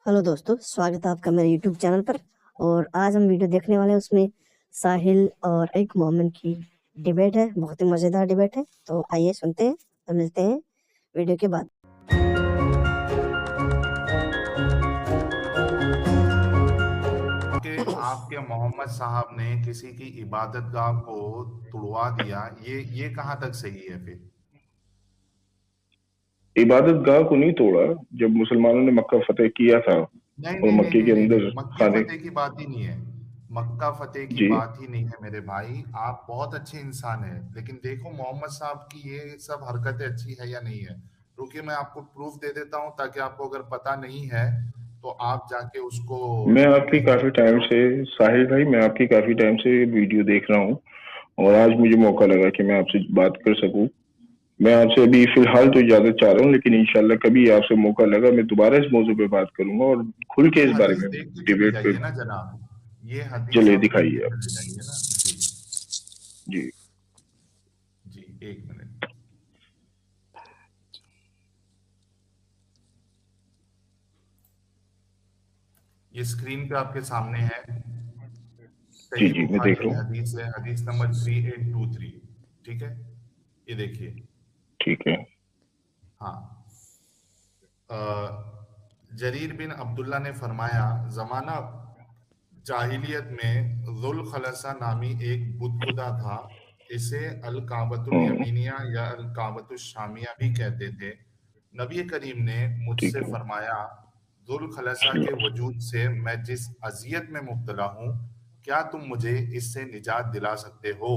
Hello दोस्तों, स्वागत है आपका मेरे यूट्यूब चैनल पर। और आज हम वीडियो देखने वाले हैं, उसमें साहिल और एक मोमिन की डिबेट है। बहुत ही मज़ेदार डिबेट है, तो आइए सुनते हैं और मिलते हैं वीडियो के बाद। आपके मोहम्मद साहब ने किसी की इबादतगाह को तुड़वा दिया, ये कहाँ तक सही है? फिर इबादत गाह को नहीं तोड़ा। जब मुसलमानों ने मक्का फतेह किया था नहीं और नहीं नहीं मक्के नहीं के नहीं नहीं, अंदर मक्के खाने फतेह की बात ही नहीं है। मक्का फतेह की जी बात ही नहीं है मेरे भाई। आप बहुत अच्छे इंसान हैं, लेकिन देखो मोहम्मद साहब की ये सब हरकतें अच्छी है या नहीं है। रुकिए, मैं आपको प्रूफ दे देता हूँ, ताकि आपको अगर पता नहीं है तो आप जाके उसको मैं आपकी कहीं काफी टाइम से साहिल भाई, मैं आपकी काफी टाइम से वीडियो देख रहा हूँ और आज मुझे मौका लगा कि मैं आपसे बात कर सकूं। मैं आपसे अभी फिलहाल तो इजाजत चाह रहा हूँ, लेकिन इंशाल्लाह कभी आपसे मौका लगा मैं दोबारा इस मौजू पे बात करूंगा और खुल के ये इस बारे हदीस में देख के चले डिबेट पे। जाइए ना जनाब, ये हदीस चलिए आप देख के दिखाइए आप। चले जाइए ना जी। जी जी, एक मिनट। ये स्क्रीन पे आपके सामने है। जी सही जी मैं बुखारी देख की रहा हूँ। हदीस है, हदीस नंबर 3823। ठीक है, ये देखिए। ठीक है। हाँ, जरीर बिन अब्दुल्ला ने फरमाया, जमाना जाहिलियत में जुल खलसा नामी एक बुत खुदा था। इसे अल काबतुल हम्म, यमीनिया या अल काबतुल शामिया भी कहते थे। नबी करीम ने ठीक मुझसे है। फरमाया, जुल खलसा के वजूद से मैं जिस अजियत में मुब्तला हूँ, क्या तुम मुझे इससे निजात दिला सकते हो?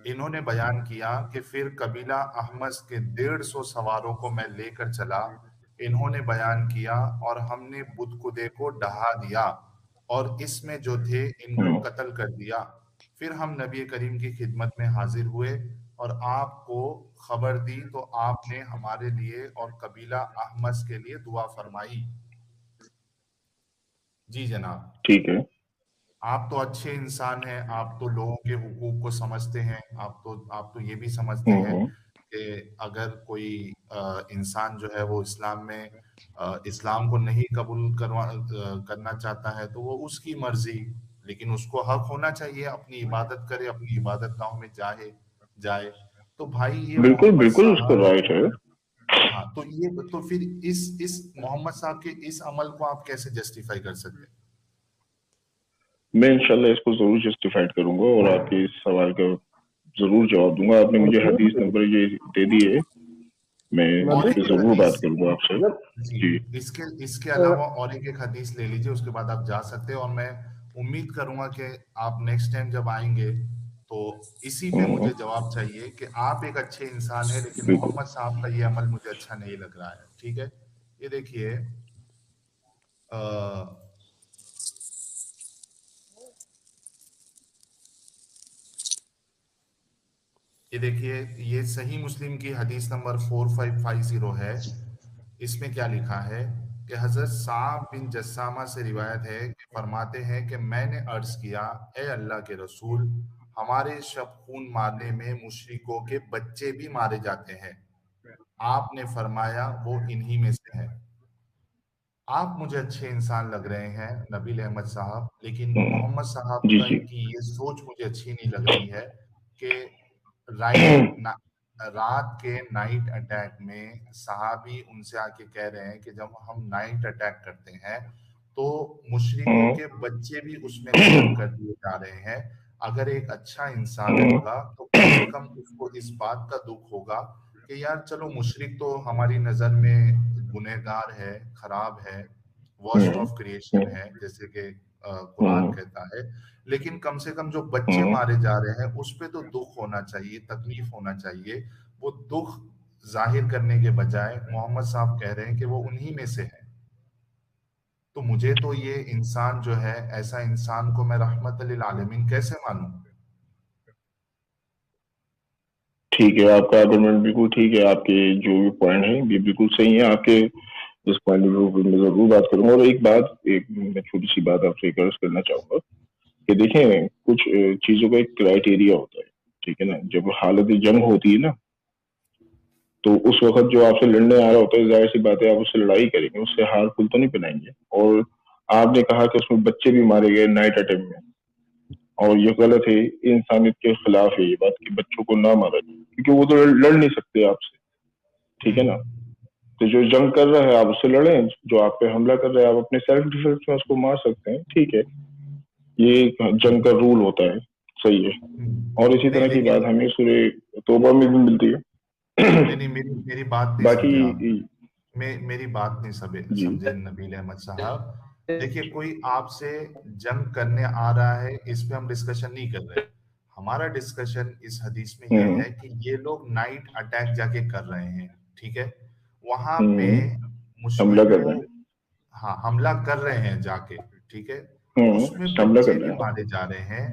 इन्होंने बयान किया कि फिर कबीला अहमस के 150 सवारों को मैं लेकर चला। इन्होंने बयान किया और हमने बुदकुदे को ढहा दिया और इसमें जो थे इनको हम्म, कत्ल कर दिया। फिर हम नबी करीम की खिदमत में हाजिर हुए और आपको खबर दी, तो आपने हमारे लिए और कबीला अहमस के लिए दुआ फरमाई। जी जनाब। ठीक है। आप तो अच्छे इंसान हैं, आप तो लोगों के हुकूक को समझते हैं। आप तो ये भी समझते हैं हम्म, कि अगर कोई इंसान जो है वो इस्लाम में इस्लाम को नहीं कबूल करना चाहता है, तो वो उसकी मर्जी। लेकिन उसको हक होना चाहिए, अपनी इबादत करे, अपनी इबादत गाहों में जाए जाए। तो भाई ये बिल्कुल मोहम्मद बिल्कुल उसका साहब, राइट है। हाँ, तो फिर इस मोहम्मद साहब के इस अमल को आप कैसे जस्टिफाई कर सकते हैं? मैं इंशाल्लाह इसको जरूर जस्टिफाइड करूंगा और आपके इस सवाल का जरूर जवाब दूंगा। आपने मुझे हदीस नंबर ये दे दी है, मैं और इस एक पे एक जरूर हदीस, बात करूंगा आपसे। जी, जी इसके अलावा और एक एक हदीस ले लीजिए, उसके बाद आप जा सकते हैं। और मैं उम्मीद करूंगा कि आप नेक्स्ट टाइम जब आएंगे तो इसी पे हम्म, मुझे जवाब चाहिए कि आप एक अच्छे इंसान हैं, लेकिन बिल्कुल। मोहम्मद साहब का ये अमल मुझे अच्छा नहीं लग रहा है। ठीक है, ये देखिए। अ, ये देखिए, ये सही मुस्लिम की हदीस नंबर 4550 है। इसमें क्या लिखा है कि हजरत साब बिन जस्सामा से रिवायत है कि फरमाते हैं कि मैंने अर्ज किया, ए अल्लाह के रसूल, हमारे शब खून मारने में मुशरिकों के बच्चे भी मारे जाते हैं। आपने फरमाया वो इन्हीं में से है। आप मुझे अच्छे इंसान लग रहे हैं नबील अहमद साहब, लेकिन हम्म, मोहम्मद साहब जी का जी। की ये सोच मुझे अच्छी नहीं लग रही है कि राइट ना, रात के नाइट अटैक में सहाबी उनसे आके कह रहे हैं कि जब हम नाइट अटैक करते हैं तो मुशरिकों हम्म, के बच्चे भी उसमें कत्ल कर दिए जा रहे हैं। अगर एक अच्छा इंसान हम्म, होगा तो कम से कम उसको इस बात का दुख होगा कि यार चलो, मुशरिक तो हमारी नजर में गुनहगार है, खराब है, वर्स्ट हम्म, ऑफ क्रिएशन है, जैसे कि कुरान हम्म, कहता है। लेकिन कम से कम जो बच्चे हम्म, मारे जा रहे हैं उस पे तो दुख होना चाहिए, तकलीफ होना चाहिए। वो दुख जाहिर करने के बजाय मोहम्मद साहब कह रहे हैं कि वो उन्हीं में से है। तो मुझे तो ये इंसान जो है, ऐसा इंसान को मैं रहमत लिल आलमीन कैसे मानूं? ठीक है। आपका आर्गुमेंट बिल्कुल ठीक है। आपके जो भी पॉइंट है ये बिल्कुल सही है। आपके इस पॉइंट पे मैं जरूर बात करूंगा। और एक मैं छोटी सी बात आपसे एक अर्ज करना चाहूंगा कि देखें, कुछ चीजों का एक क्राइटेरिया होता है। ठीक है ना, जब हालत जंग होती है ना, तो उस वक्त जो आपसे लड़ने आ रहा होता है, जाहिर सी बात है आप उससे लड़ाई करेंगे, उससे हार फूल तो नहीं पहनाएंगे। और आपने कहा कि उसमें बच्चे भी मारे गए नाइट अटैक में, और ये गलत है, इंसानियत के खिलाफ है ये बात कि बच्चों को ना मारा जाए, क्योंकि वो तो लड़ नहीं सकते आपसे, ठीक है ना। तो जो जंग कर रहा है आप उससे लड़ें, जो आप पे हमला कर रहा है आप अपने सेल्फ डिफेंस में उसको मार सकते हैं, ठीक है, ये जंग का रूल होता है, सही है। और इसी तरह की बात हमें सूरह तौबा में भी मिलती है। नहीं, मेरी बात नहीं बाकी समझे आप। मेरी बात नहीं जी समझे नबील अहमद साहब। देखिए, कोई आपसे जंग करने आ रहा है, इस पे हम डिस्कशन नहीं कर रहे। हमारा डिस्कशन इस हदीस में ये है कि ये लोग नाइट अटैक जाके कर रहे हैं, ठीक है, वहां पे हमला कर रहे मुश्रिकों, हाँ, हमला कर रहे हैं जाके, ठीक है, हैं, उसमें हमला बच्चे कर भी रहे हैं। मारे जा रहे हैं।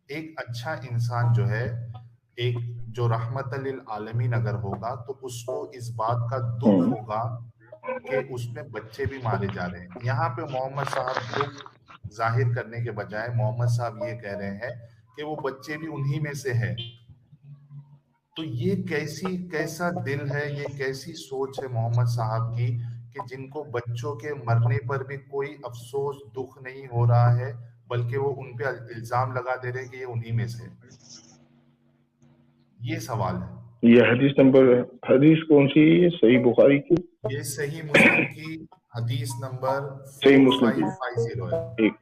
एक अच्छा इंसान जो है, एक जो रहमत लिल आलमीन अगर होगा, तो उसको इस बात का दुख होगा कि उसमें बच्चे भी मारे जा रहे हैं। यहाँ पे मोहम्मद साहब दुख जाहिर करने के बजाय मोहम्मद साहब ये कह रहे हैं कि वो बच्चे भी उन्हीं में से है। तो ये कैसा दिल है, ये कैसी सोच है मोहम्मद साहब की, कि जिनको बच्चों के मरने पर भी कोई अफसोस दुख नहीं हो रहा है, बल्कि वो उन पे इल्जाम लगा दे रहे हैं कि ये उन्हीं में से है। ये सवाल है। ये हदीस कौन सी है? ये सही बुखारी की, ये सही मुस्लिम की हदीस नंबर सही मुस्लिम की, 4550 है। एक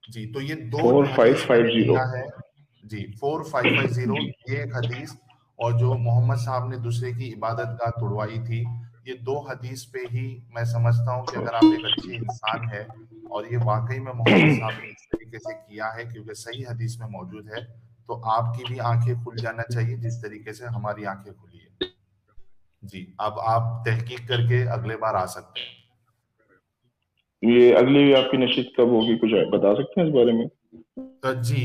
जी, तो ये दो हदीस मैंने 4550 लिया है। जी, 4550 जी। ये एक हदीस, और जो मोहम्मद साहब ने दूसरे की इबादत गाह तुड़वाई थी, ये दो हदीस पे ही मैं समझता हूँ कि अगर आप एक अच्छे इंसान है, और ये वाकई में मोहम्मद साहब ने इस तरीके से किया है क्योंकि सही हदीस में मौजूद है, तो आपकी भी आंखें खुल जाना चाहिए जिस तरीके से हमारी आंखें खुली है। जी, अब आप तहकीक करके अगले बार आ सकते हैं। ये अगली भी आपकी नशिस्त कब होगी, कुछ बता सकते हैं इस बारे में? तो जी,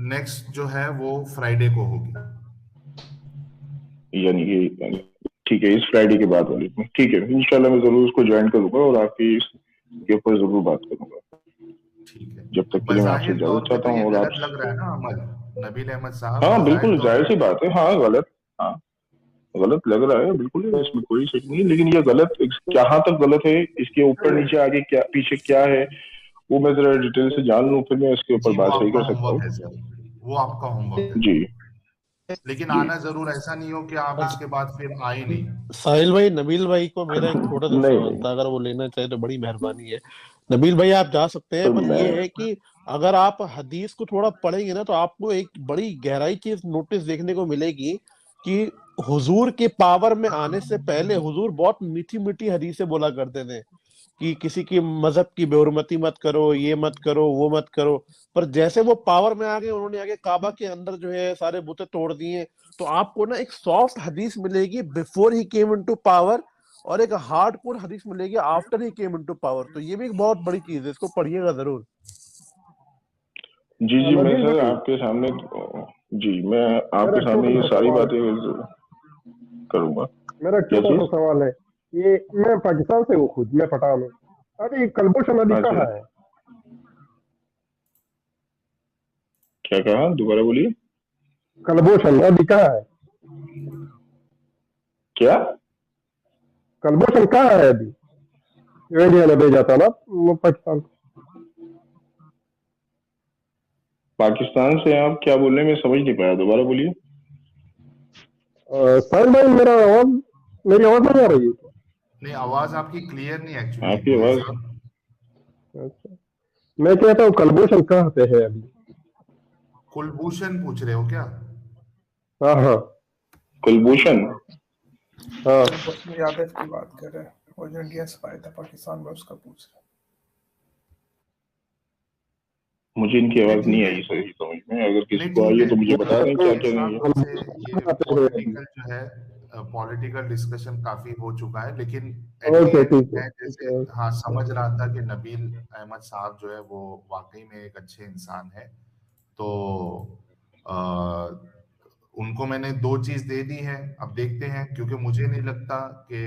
नेक्स्ट जो है वो फ्राइडे को होगी। यानी ठीक है, इस फ्राइडे के बाद वाली में, ठीक है, इंशाल्लाह मैं जरूर उसको ज्वाइन करूंगा और आपकी इसके ऊपर जरूर बात करूंगा। ठीक है। जब तक के लिए मैं आपसे बज़ाहिर तौर इजाजत पे चाहता तो हूँ, ये और आप, गलत लग रहा है ना अमल, नबील अहमद साहब, हाँ बज़ाहिर बिल्कुल तौर जाहिर पे सी ये बात है, हाँ गलत, हाँ गलत लग रहा है बिल्कुल, इसमें कोई शक नहीं है, लेकिन ये गलत कहाँ तक गलत है, इसके ऊपर नीचे आगे क्या पीछे क्या है, वो मैं जरा डिटेल से जान लूँ, फिर मैं इसके ऊपर जी, वो बात सही आपका कर सकता होमवर्क हूँ। है सर, वो आपका होमवर्क है। जी लेकिन जी। आना जरूर, ऐसा नहीं हो कि आप इसके बाद फिर आए नहीं। साहिल भाई, नबील भाई को मेरा एक छोटा सा नहीं सवाल नहीं, था, अगर वो लेना चाहे तो बड़ी मेहरबानी है। नबील भाई आप जा सकते हैं, तो पर मैं, ये है कि अगर आप हदीस को थोड़ा पढ़ेंगे ना, तो आपको एक बड़ी गहराई चीज नोटिस देखने को मिलेगी कि हुजूर के पावर में आने से पहले हुजूर बहुत मीठी मीठी हदीसें बोला करते थे कि किसी की मजहब की बेहुरमती मत करो, ये मत करो, वो मत करो। पर जैसे वो पावर में आ गए, उन्होंने आगे काबा के अंदर जो है सारे बुत तोड़ दिए। तो आपको ना एक सॉफ्ट हदीस मिलेगी before he came into power, और एक हार्डकोर हदीस मिलेगी after he came into power. तो ये भी एक बहुत बड़ी चीज है, इसको पढ़िएगा जरूर। जी जी, मैं नबील सर भाई, आपके सामने, जी मैं मेरा आपके सामने छोटा ये सा सारी सवाल बातें करूंगा। मेरा एक क्या छोटा सा चीज? सवाल है। ये मैं पाकिस्तान से हूँ, खुद मैं पठान हूँ। अभी कलभूषण नदी अच्छा, कहाँ है? क्या कहा, दोबारा बोलिए। कलभूषण नदी कहाँ है? क्या? कलभूषण कहाँ है अभी? जो इंडिया ने भेजा था ना वो पाकिस्तान को। पाकिस्तान से आप क्या बोल रहे हैं, मैं समझ नहीं पाया, दोबारा बोलिए। साहिल भाई, मेरी आवाज नहीं आ रही है? नहीं, आवाज आपकी क्लियर नहीं एक्चुअली आपकी गोयल आवाज, साहब। अच्छा, मैं कहता हूँ कलभूषण कहाँ पे है अभी? कुलभूषण पूछ रहे हो क्या? हाँ हाँ कुलभूषण, हाँ। यादव की बात कर रहे हैं, वो जो इंडिया से आया था पाकिस्तान में, उसका पूछ रहे मुझे इनकी नहीं, आवाज नहीं ठीक है। आई सही समझ में, अगर किसी नहीं, को आई ठीक है है, तो मुझे बता दें क्या गोयल क्या नहीं साहब, है। जैसे ये कहाँ पे है अभी? पॉलिटिकल जो है, पॉलिटिकल डिस्कशन काफी हो चुका है, लेकिन एट दी ओके, एंड ठीक है मैं ठीक जैसे, है। हाँ, समझ रहा था कि नबील अहमद साहब जो है वो वाकई में एक अच्छे इंसान है। तो उनको मैंने दो चीज दे दी है, अब देखते हैं, क्योंकि मुझे नहीं लगता कि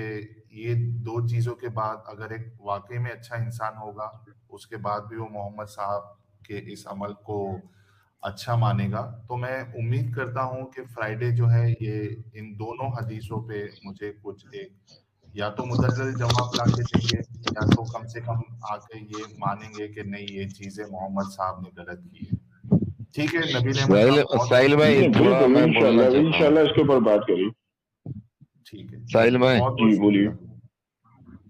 ये दो चीजों के बाद अगर एक वाकई में अच्छा इंसान होगा, उसके बाद भी वो मोहम्मद साहब के इस अमल को अच्छा मानेगा। तो मैं उम्मीद करता हूँ कि फ्राइडे जो है ये इन दोनों हदीसों पे मुझे कुछ एक या तो मुदल्लल जवाब ला के देंगे या तो कम से कम आके ये मानेंगे कि नहीं ये चीजें मोहम्मद साहब ने गलत की है। ठीक है नबील अहमद साहिल साहब, बहुत साहिल भाई नहीं, थोड़ा बिल्कुल मैं बोलना चाहता हूँ। इंशाल्लाह इसके ऊपर बात करिए। ठीक है, साहिल भाई, बहुत जी बहुत बोलिए। शुक्रिया।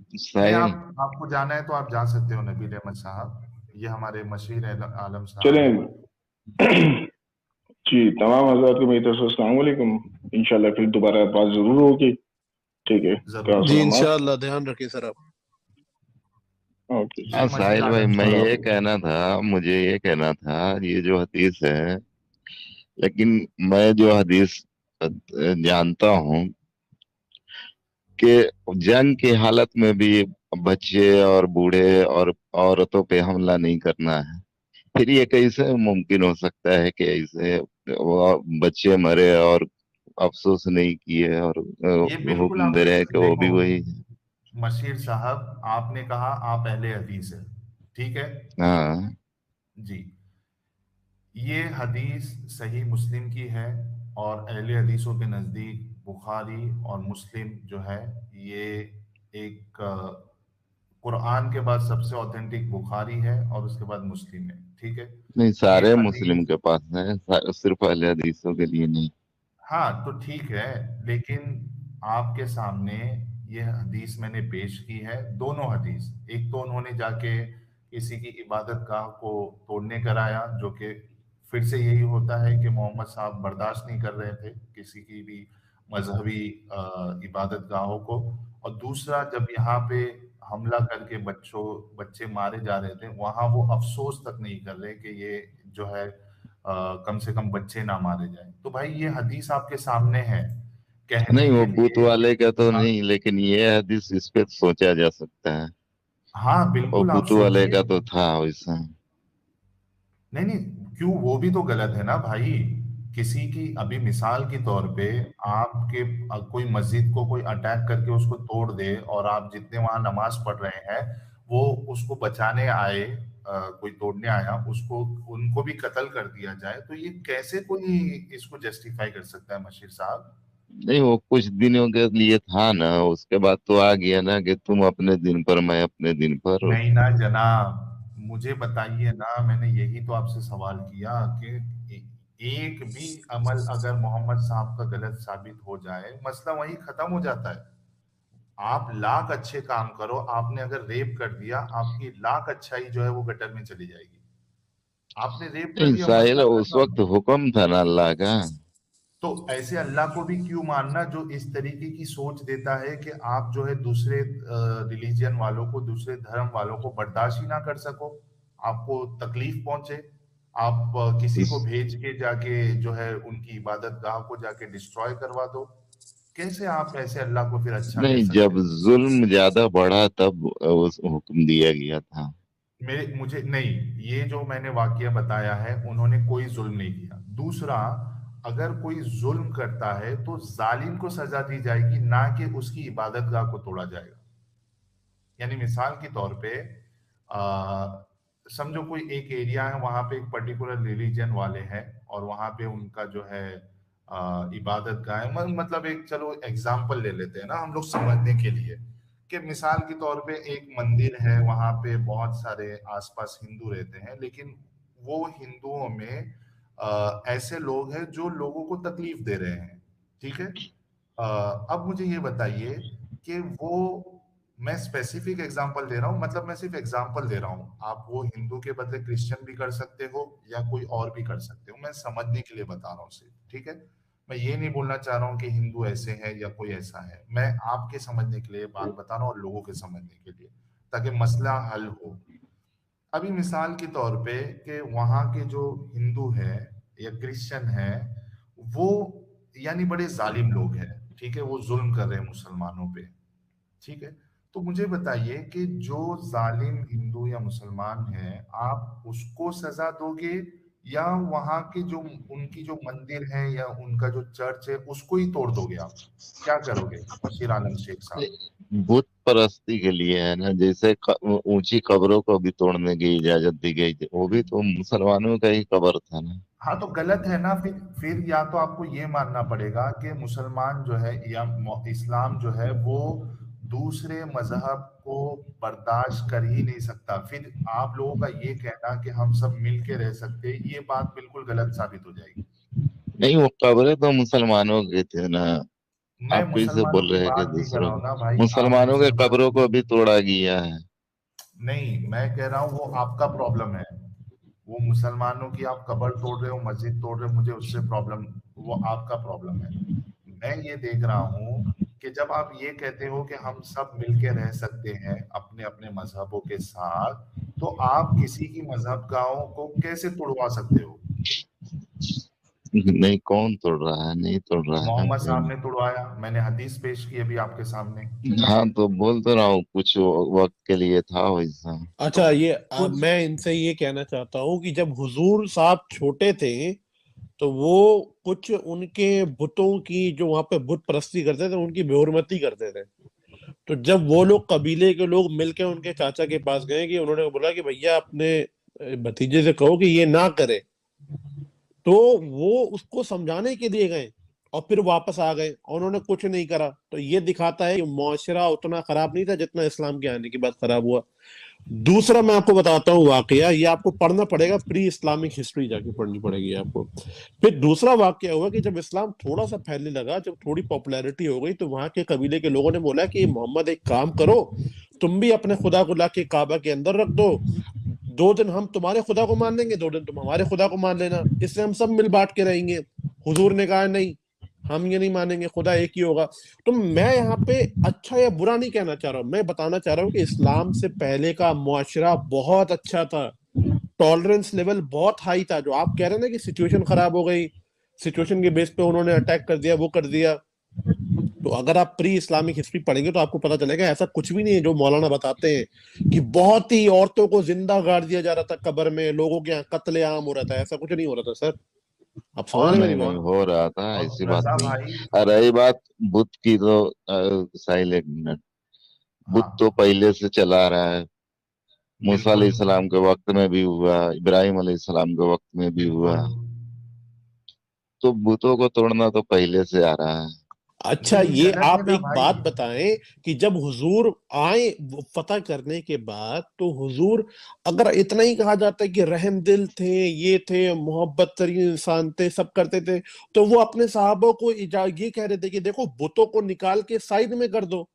नहीं, साहिल आपको जाना है तो आप जा सकते हो नबील अहमद साहब, ये हमारे मशीर आलम साहब चलें हैं। जी, तमाम हज़रात को मेरी तरफ से अस्सलाम वालेकुम। इंशाल्लाह फिर दोबारा बात जरूर होगी। ठीक है, जरूर जी सलामत। इंशाअल्लाह, ध्यान रखिए सर आप। ओके। जी हाँ मशीर साहिल भाई, आलम मैं साहब। ये कहना था, मुझे ये कहना था, ये जो हदीस है, लेकिन मैं जो हदीस जानता हूँ कि जंग की हालत में भी बच्चे और बूढ़े और औरतों पे हमला नहीं करना है। फिर ये कैसे मुमकिन हो सकता है कि ऐसे वो बच्चे मरे और अफसोस नहीं किए और ये बिल्कुल हुक्म दे रहे हैं कि वो भी देखो वही। मशीर साहब, आपने कहा आप अहले हदीस है, ठीक है हाँ जी। ये हदीस सही मुस्लिम की है और अहले हदीसों के नज़दीक बुखारी और मुस्लिम जो है ये एक कुरान के बाद सबसे ऑथेंटिक बुखारी है और उसके बाद मुस्लिम है, ठीक है। नहीं, ये सारे मुस्लिम हदीस, के पास है, सिर्फ अहले हदीसों के लिए नहीं। हाँ तो ठीक है, लेकिन आपके सामने ये हदीस मैंने पेश की है, दोनों हदीस। एक तो उन्होंने जाके किसी की इबादत गाह को तोड़ने कराया, जो कि फिर से यही होता है कि मोहम्मद साहब बर्दाश्त नहीं कर रहे थे किसी की भी मजहबी इबादत गाहों को। और दूसरा, जब यहाँ पे हमला करके बच्चे मारे जा रहे थे, वहां वो अफसोस तक नहीं कर रहे कि ये जो है कम से कम बच्चे ना मारे जाएं। तो भाई ये हदीस आपके सामने है, कहने नहीं, वो के बूत लिए वाले का तो हाँ, नहीं, लेकिन ये हदीस इस पे सोचा जा सकता है। हाँ वो बिल्कुल आप बूत वाले सोचिए। का तो था वैसा। नहीं नहीं, क्यों, वो भी तो गलत है ना भाई। किसी की अभी मिसाल के तौर पे आपके कोई मस्जिद को कोई अटैक करके उसको तोड़ दे और आप जितने वहां नमाज पढ़ रहे हैं वो उसको बचाने आए, कोई तोड़ने आया उसको, उनको भी कत्ल कर दिया जाए, तो ये कैसे कोई इसको जस्टिफाई कर सकता है मशीर साहब। नहीं, वो कुछ दिनों के लिए था ना, उसके बाद तो आ गया ना कि तुम अपने दिन पर, मैं अपने दिन पर। नहीं ना जनाब, मुझे बताइए ना, मैंने यही तो आपसे सवाल किया कि एक भी अमल अगर मोहम्मद साहब का गलत साबित हो जाए, मसला वहीं खत्म हो जाता है। आप लाख अच्छे काम करो, आपने अगर रेप कर दिया, आपकी लाख अच्छाई जो है वो गटर में चली जाएगी। आपने रेप कर नहीं दिया, साहिल, मसला उस वक्त खत्म। हुक्म था ना अल्लाह का। तो ऐसे अल्लाह को भी क्यों मानना जो इस तरीके की सोच देता है कि आप जो है दूसरे रिलीजियन वालों को, दूसरे धर्म वालों को बर्दाश्त ही ना कर सको, आपको तकलीफ पहुंचे, आप किसी को भेज के जाके जो है उनकी इबादत गाह को जाके डिस्ट्रॉय करवा दो। कैसे आप ऐसे अल्लाह को फिर अच्छा कह नहीं, सकते जब हैं। जुल्म ज्यादा बढ़ा तब उस हुक्म दिया गया था। मुझे नहीं, ये जो मैंने वाकया बताया है उन्होंने कोई जुल्म नहीं किया। दूसरा, अगर कोई जुल्म करता है तो जालिम को सजा दी जाएगी, ना कि उसकी इबादत गाह को तोड़ा जाएगा। यानी मिसाल के तौर पे समझो कोई एक एरिया है, वहां पे एक पर्टिकुलर रिलीजन वाले हैं और वहां पे उनका जो है इबादत गाह है। मतलब एक, चलो एग्जाम्पल ले लेते हैं ना हम लोग समझने के लिए, कि मिसाल के तौर पे एक मंदिर है, वहां पे बहुत सारे आसपास हिंदू रहते हैं, लेकिन वो हिंदुओं में ऐसे लोग हैं जो लोगों को तकलीफ दे रहे हैं, ठीक है। अब मुझे ये बताइए कि वो, मैं स्पेसिफिक एग्जांपल दे रहा हूँ, मतलब मैं सिर्फ एग्जांपल दे रहा हूँ, आप वो हिंदू के बदले क्रिश्चियन भी कर सकते हो या कोई और भी कर सकते हो, मैं समझने के लिए बता रहा हूँ सिर्फ, ठीक है। मैं ये नहीं बोलना चाह रहा हूँ कि हिंदू ऐसे है या कोई ऐसा है, मैं आपके समझने के लिए बात बता रहा हूँ और लोगों के समझने के लिए, ताकि मसला हल हो। अभी मिसाल के तौर पे कि वहाँ के जो हिंदू है या क्रिश्चियन है, वो यानी बड़े जालिम लोग हैं, ठीक है, वो जुल्म कर रहे हैं मुसलमानों पे, ठीक है। तो मुझे बताइए कि जो जालिम हिंदू या मुसलमान है, आप उसको सजा दोगे या वहां के जो उनकी जो मंदिर है या उनका जो चर्च है उसको ही तोड़ दोगे, आप क्या करोगे मशीर आलम शेख साहब। बुत परस्ती के लिए है ना, जैसे ऊंची कब्रों को भी तोड़ने की इजाजत दी गई थी, वो भी तो मुसलमानों का ही कब्र था ना। हाँ तो गलत है ना। फिर या तो आपको ये मानना पड़ेगा कि मुसलमान जो है या इस्लाम जो है वो दूसरे मजहब को बर्दाश्त कर ही नहीं सकता। फिर आप लोगों का ये कहना कि हम सब मिल के रह सकते हैं, ये बात बिल्कुल गलत साबित हो जाएगी। नहीं, वो कब्रें तो मुसलमानों की थी ना, मैं आप फिर से मुसलमानों बोल की रहे हैं कि बात नहीं कर दूसरों रहा हूँ को, ना भाई, आप मुसलमानों के मुसलमान कब्रों को भी तोड़ा गया है। नहीं, मैं कह रहा हूँ वो आपका प्रॉब्लम है। वो मुसलमानों की आप कब्र तोड़ रहे हो, मस्जिद तोड़ रहे हो, मुझे उससे प्रॉब्लम, वो आपका प्रॉब्लम है। मैं ये देख रहा हूँ कि जब आप ये कहते हो कि हम सब मिलके रह सकते हैं अपने अपने मजहबों के साथ, तो आप किसी की मजहब गाहों को कैसे तोड़वा सकते हो? नहीं, कौन तोड़ रहा है? नहीं तोड़ रहा है मोहम्मद कोई साहब नहीं। ने तोड़वाया, मैंने हदीस पेश की अभी आपके सामने। हाँ, तो बोल तो रहा हूँ, कुछ वक्त के लिए था वैसा। तो अच्छा, ये कुछ मैं इनसे ये कहना चाहता हूँ कि जब हुजूर साहब छोटे थे तो वो कुछ उनके बुतों की, जो वहां पे बुत परस्ती करते थे, उनकी बेहुरमती करते थे। तो जब वो लोग, कबीले के लोग मिलके उनके चाचा के पास गए, कि उन्होंने बोला कि भैया अपने भतीजे से कहो कि ये ना करे, तो वो उसको समझाने के लिए गए और फिर वापस आ गए और उन्होंने कुछ नहीं करा। तो ये दिखाता है कि मुआशरा उतना खराब नहीं था जितना इस्लाम के आने के बाद खराब हुआ। दूसरा मैं आपको बताता हूँ वाकया, ये आपको पढ़ना पड़ेगा, प्री इस्लामिक हिस्ट्री जाके पढ़नी पड़ेगी आपको। फिर दूसरा वाकया हुआ कि जब इस्लाम थोड़ा सा फैलने लगा, जब थोड़ी पॉपुलैरिटी हो गई, तो वहां के कबीले के लोगों ने बोला कि मोहम्मद एक काम करो, तुम भी अपने खुदा को लाके काबा के अंदर रख दो, 2 दिन हम तुम्हारे खुदा को मान लेंगे, 2 दिन तुम हमारे खुदा को मान लेना, इससे हम सब मिल बांट के रहेंगे। हुजूर ने कहा नहीं, हम ये नहीं मानेंगे, खुदा एक ही होगा। तो मैं यहाँ पे अच्छा या बुरा नहीं कहना चाह रहा हूँ, मैं बताना चाह रहा हूँ कि इस्लाम से पहले का मुआशरा बहुत अच्छा था, टॉलरेंस लेवल बहुत हाई था। जो आप कह रहे हैं ना कि सिचुएशन खराब हो गई, सिचुएशन के बेस पे उन्होंने अटैक कर दिया, वो कर दिया, तो अगर आप प्री इस्लामिक हिस्ट्री पढ़ेंगे तो आपको पता चलेगा ऐसा कुछ भी नहीं है जो मौलाना बताते हैं कि बहुत ही औरतों को जिंदा गाड़ दिया जा रहा था कब्र में, लोगों के यहाँ कत्लेआम हो रहा था। ऐसा कुछ नहीं हो रहा था सर, आप समझ रहे और हैं मेरी नहीं बात? नहीं, हो रहा था, और ऐसी बात रजा नहीं। भाई, रही बात बुद्ध की, तो साहिल एक मिनट, बुद्ध तो हाँ पहले से चला रहा है। मूसा बिल्कुल अलैहिस्सलाम के वक्त में भी हुआ, इब्राहिम अलैहिस्सलाम के वक्त में भी हुआ, बिल्कुल। तो बुतों को तोड़ना तो पहले से आ रहा है। अच्छा, यही ये गलत है आप ना एक भाई। बात बताएं कि जब हुजूर आए वो फतह करने के बाद, तो हुजूर, अगर इतना ही कहा जाता है कि रहम दिल थे, ये थे, मोहब्बत तरीन इंसान थे, सब करते थे, तो वो अपने साहबों को ये कह रहे थे कि देखो बुतों को निकाल के साइड में कर दो,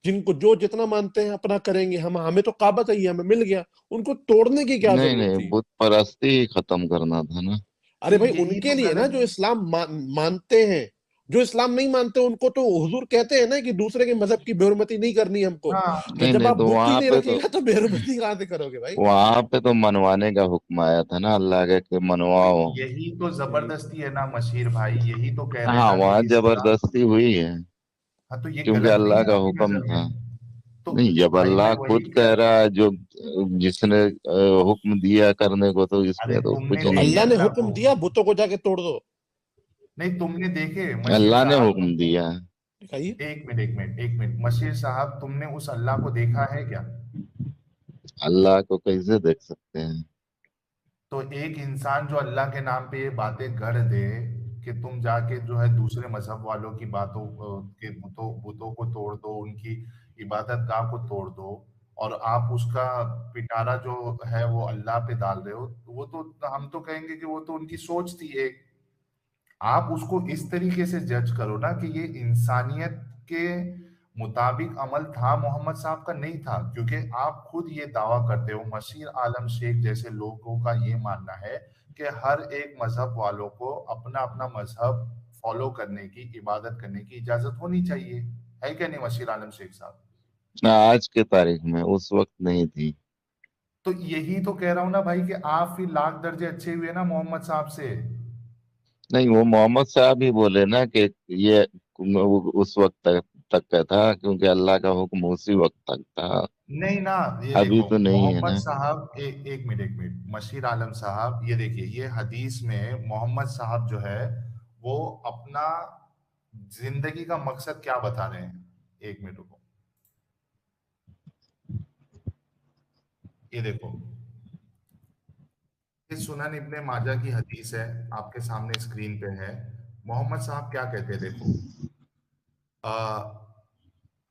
जिनको जो जितना मानते हैं अपना करेंगे, हम हमें तो काबा चाहिए, हमें मिल गया, उनको तोड़ने की क्या नहीं जरूरत नहीं, थी? बुत परस्ती ही खत्म करना था ना। तो अरे भाई, यही उनके तो लिए ना गलत। जो इस्लाम मानते हैं, जो इस्लाम नहीं मानते उनको तो हुजूर कहते हैं ना कि दूसरे के मजहब की बेहुरमती नहीं करनी हमको। हाँ तो नहीं जब नहीं, आप तो बुत ही वहां नहीं पे तो रखिएगा तो बेहुरमती कहां से करोगे भाई? वहां पे तो मनवाने का हुक्म आया था ना अल्लाह के, कि तो मनवाओ। यही तो जबरदस्ती है ना मशीर भाई, यही तो कह रहे हैं हाँ, ना कि वहां इस्लाम। जबरदस्ती हुई है, हाँ तो ये क्योंकि गलत नहीं अल्लाह है का आपकी हुक्म नजर था। में? नहीं, तो जब भाई मैं अल्लाह वही खुद कह। कह रहा है, जो जिसने हुक्म दिया करने को, तो अरे इसमें तो तुमने कुछ तो नहीं देखे अल्लाह है। ने अल्लाह हुक्म को? दिया बुतों को जाके तोड़ दो? नहीं तुमने देखे मशीर अल्लाह ने साहब? हुक्म दिया है। दिखाइए। एक मिनट एक मिनट एक मिनट, मशीर साहब तुमने उस अल्लाह को देखा है क्या? अल्लाह को कैसे देख सकते हैं? तो एक इंसान जो अल्लाह के नाम पे ये बातें गढ़ दे कि तुम जाके जो है दूसरे मजहब वालों की बातों के बुतों बुतों को तोड़ दो, उनकी इबादत गाह को तोड़ दो, और आप उसका पिटारा जो है वो अल्लाह पे डाल रहे हो, तो वो तो हम तो कहेंगे कि वो तो उनकी सोच थी एक। आप उसको इस तरीके से जज करो ना कि ये इंसानियत के मुताबिक अमल था मोहम्मद साहब का, नहीं था। क्योंकि आप खुद ये दावा करते हो, मशीर आलम शेख जैसे लोगों का ये मानना है कि हर एक मजहब वालों को अपना अपना मजहब फॉलो करने की, इबादत करने की इजाजत होनी चाहिए। है क्या नहीं मशीर आलम शेख साहब? ना, आज के तारीख में, उस वक्त नहीं थी। तो यही तो कह रहा हूं ना भाई कि आप फिर लाख दर्जे अच्छे हुए ना मोहम्मद साहब से। नहीं, वो मोहम्मद साहब ही बोले ना कि ये उस वक्त तक का था, क्योंकि अल्लाह का हुक्म उसी वक्त तक था। नहीं ना, ये अभी देखो तो नहीं है मोहम्मद ना। साहब, एक मिनट मशीर आलम साहब, ये देखिए ये हदीस में मोहम्मद साहब जो है वो अपना जिंदगी का मकसद क्या बता रहे हैं। एक मिनट रुको। ये देखो, ये सुनन इब्ने माजा की हदीस है, आपके सामने स्क्रीन पे है। मोहम्मद साहब क्या कहते हैं देखो,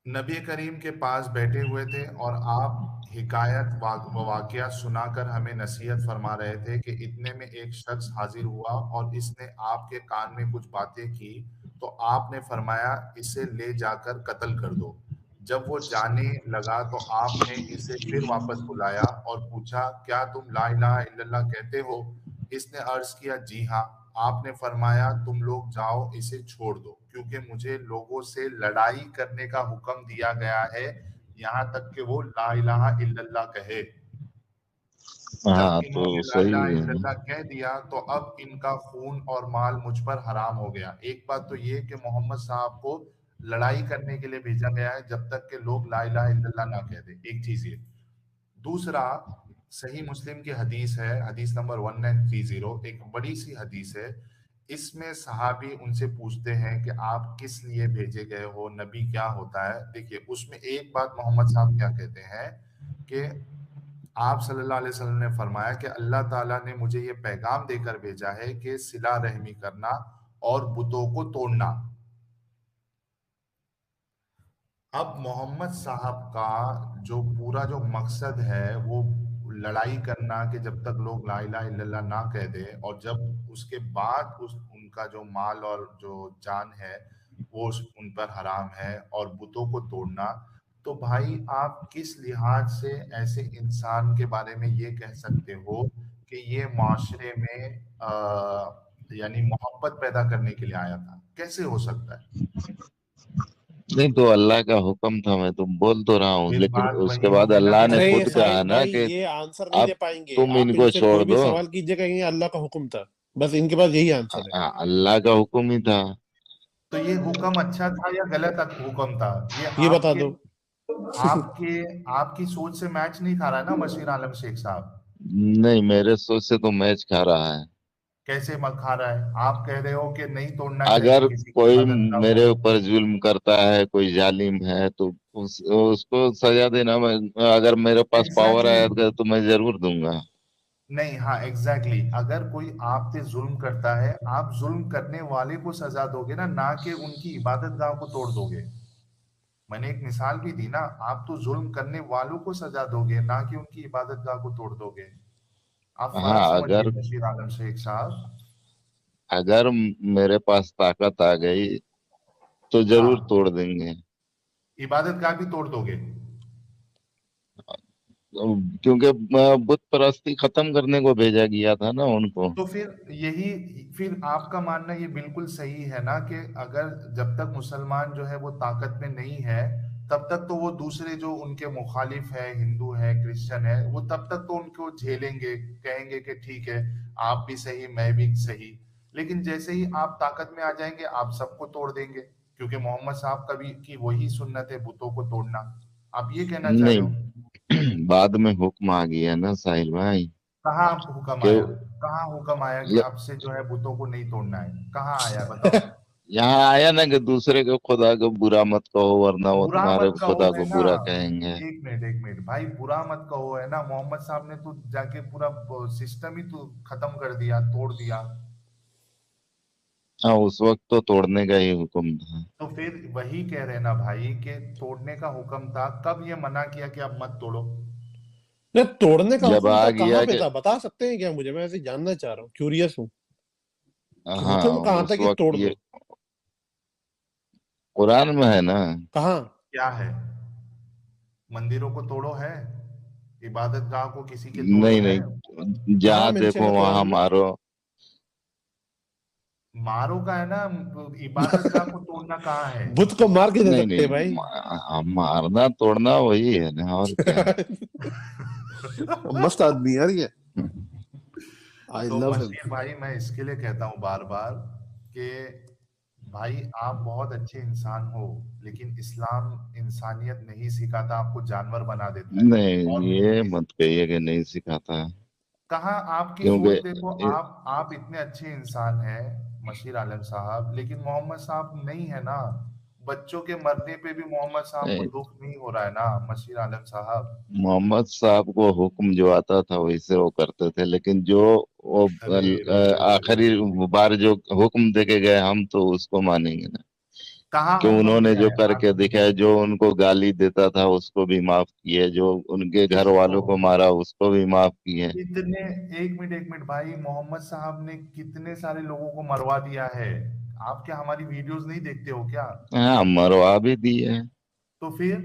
नबी करीम के पास बैठे हुए थे और आप हिकायत वाकया सुनाकर हमें नसीहत फरमा रहे थे कि इतने में एक शख्स हाजिर हुआ और इसने आपके कान में कुछ बातें की, तो आपने फरमाया इसे ले जाकर कत्ल कर दो। जब वो जाने लगा तो आपने इसे फिर वापस बुलाया और पूछा, क्या तुम ला इलाहा इल्लल्लाह कहते हो? इसने अर्ज किया, जी हाँ। आपने फरमाया, तुम लोग जाओ, इसे छोड़ दो, क्योंकि मुझे लोगों से लड़ाई करने का हुक्म दिया गया है, यहाँ तक कि वो ला इलाहा इल्लल्लाह कहे। जब हाँ इन्होंने तो ला सही इलाहा है। इल्लल्लाह कह दिया तो अब इनका खून और माल मुझ पर हराम हो गया। एक बात तो ये कि मोहम्मद साहब को लड़ाई करने के लिए भेजा गया है, जब तक के लोग ला इलाहा इल्लल्लाह ना कह दे। एक चीज ये। दूसरा, सही मुस्लिम की हदीस है, हदीस नंबर 1930, एक बड़ी सी हदीस है। इसमें सहाबी उनसे पूछते हैं कि आप किस लिए भेजे गए हो, नबी क्या होता है। देखिए, उसमें एक बात मोहम्मद साहब क्या कहते हैं कि आप सल्लल्लाहु अलैहि वसल्लम ने फरमाया कि अल्लाह ताला ने मुझे ये पैगाम देकर भेजा है कि सिला रहमी करना और बुतों को तोड़ना। अब मोहम्मद साहब का जो मकसद है वो लड़ाई करना, कि जब तक लोग ला इलाहा इल्लल्लाह ना कह दे, और जब उसके बाद उनका जो माल और जो जान है वो उन पर हराम है, और बुतों को तोड़ना। तो भाई, आप किस लिहाज से ऐसे इंसान के बारे में ये कह सकते हो कि ये माशरे में यानी मोहब्बत पैदा करने के लिए आया था? कैसे हो सकता है? नहीं तो अल्लाह का हुक्म था, मैं तो बोल तो रहा हूँ, फिर लेकिन बात उसके वही हो बाद गई ना अल्लाह कि ने अरे खुद कहा साहिल ना भाई, कि ये आंसर नहीं दे अब पाएंगे। तुम आप इनको इनसे छोड़ कोई भी दो। सवाल कीजिए, कहेंगे अल्लाह का हुक्म था। बस इनके पास यही आंसर है। अल्लाह का हुक्म ही था। तो ये हुक्म अच्छा था या गलत हुक्म था? ये ये बता आपके दो। आपके आपकी सोच से मैच नहीं खा रहा है ना मशीर आलम शेख साहब। नहीं, मेरे सोच से तो मैच खा रहा है। कैसे मत खा रहा है? आप कह रहे हो कि नहीं तोड़ना चाहिए अगर किसी की कोई इबादत को। मेरे ऊपर जुल्म करता है, कोई जालिम है, तो उसको सजा देना, अगर मेरे पास पावर एग्जैक्टली आएगा तो मैं जरूर दूंगा। नहीं, हाँ एग्जैक्टली अगर कोई आप पे जुल्म करता है, आप जुल्म करने वाले को सजा दोगे ना कि उनकी इबादत गाह को तोड़ दोगे। मैंने एक मिसाल भी दी ना, आप तो जुल्म करने वालों को सजा दोगे, ना कि उनकी इबादत गाह को तोड़ दोगे। आप फर्क हाँ, समझिए अगर बशीर आलम शेख साहब। अगर मेरे पास ताकत आ गई तो जरूर हाँ, तोड़ देंगे। इबादत गाह भी तोड़ दोगे? क्योंकि बुत परस्ती खत्म करने को भेजा गया था ना उनको। तो फिर आपका मानना ये बिल्कुल सही है ना कि अगर जब तक मुसलमान जो है वो ताकत में नहीं है, तब तक तो वो दूसरे जो उनके मुखालिफ है, हिंदू है, क्रिश्चियन है, वो तब तक तो उनको झेलेंगे, कहेंगे कि ठीक है, आप भी सही, मैं भी सही। लेकिन जैसे ही आप ताकत में आ जाएंगे, आप सबको तोड़ देंगे, क्योंकि मोहम्मद साहब कभी की वही सुन्नत है बुतों को तोड़ना। आप ये कहना चाह रहे हो? नहीं, बाद में हुक्म आ गया ना साहिल भाई कहाँ आपको हुक्म कि आया? कहाँ हुक्म आया कि अब से जो है बुतों को नहीं तोड़ना है? कहाँ आया बताओ? यहाँ आया ना कि दूसरे के खुदा को बुरा मत कहो, वरना वो बुरा तुम्हारे मत कहो खुदा है को ना। बुरा कहेंगे। एक मिनट भाई, बुरा मत कहो है ना। मोहम्मद साहब ने तो जाके पूरा सिस्टम ही तो खत्म कर दिया, तोड़ दिया। हाँ, उस वक्त तो तोड़ने का ही हुक्म था। तो फिर वही कह रहे हैं ना भाई कि तोड़ने का हुक्म था, कब ये मना किया कि अब मत तोड़ो? ये तोड़ने का जब हुक्म आ था कहाँ गया पे कि था, बता सकते हैं क्या मुझे? मैं ऐसे जानना चाह रहा हूँ, क्यूरियस हूँ कि हाँ, हुक्म कहाँ था उस कि वक्त तोड़ ये दो। कुरान में है ना। कहाँ? क्या है? मंदिरों को तोड़ो है? इबादत गाह को किसी के तोड़ो नहीं है? नहीं, कहाँ जहाँ मेंशन देखो है कुरान वहां में? मारो। मारो का है ना, इबादत गाह को तोड़ना कहाँ है? बुत को मार के दे नहीं सकते हैं नहीं, भाई। मारना तोड़ना वही है ना, और क्या। मस्त आदमी यार ये। आई तो लव हिम। बशीर भाई, मैं इसके लिए कहता हूँ बार बार कि भाई, आप बहुत अच्छे इंसान हो, लेकिन इस्लाम इंसानियत नहीं सिखाता, आपको जानवर बना देता है। नहीं, और ये मत कहिए कि नहीं सिखाता। कहाँ आपकी क्योंकि सोच देखो, आप इतने अच्छे इंसान हैं मशीर आलम साहब, लेकिन मोहम्मद साहब नहीं है ना। बच्चों के मरने पे भी मोहम्मद साहब को नहीं, दुख नहीं हो रहा है ना मशीर आलम साहब? मोहम्मद साहब को हुक्म जो आता था वैसे वो करते थे, लेकिन जो वो अरे रे रे रे रे आखिरी रे। बार जो हुक्म देके गए हम तो उसको मानेंगे ना, कहाँ कि हुक्म उन्होंने दिया जो है करके आप? दिखाया, जो उनको गाली देता था उसको भी माफ किए, जो उनके घर किसको? वालों को मारा उसको भी माफ किए। कितने, एक मिनट भाई, मोहम्मद साहब ने कितने सारे लोगों को मरवा दिया है। आप क्या हमारी वीडियोस नहीं देखते हो क्या? हाँ, मरवा भी दिए। तो फिर,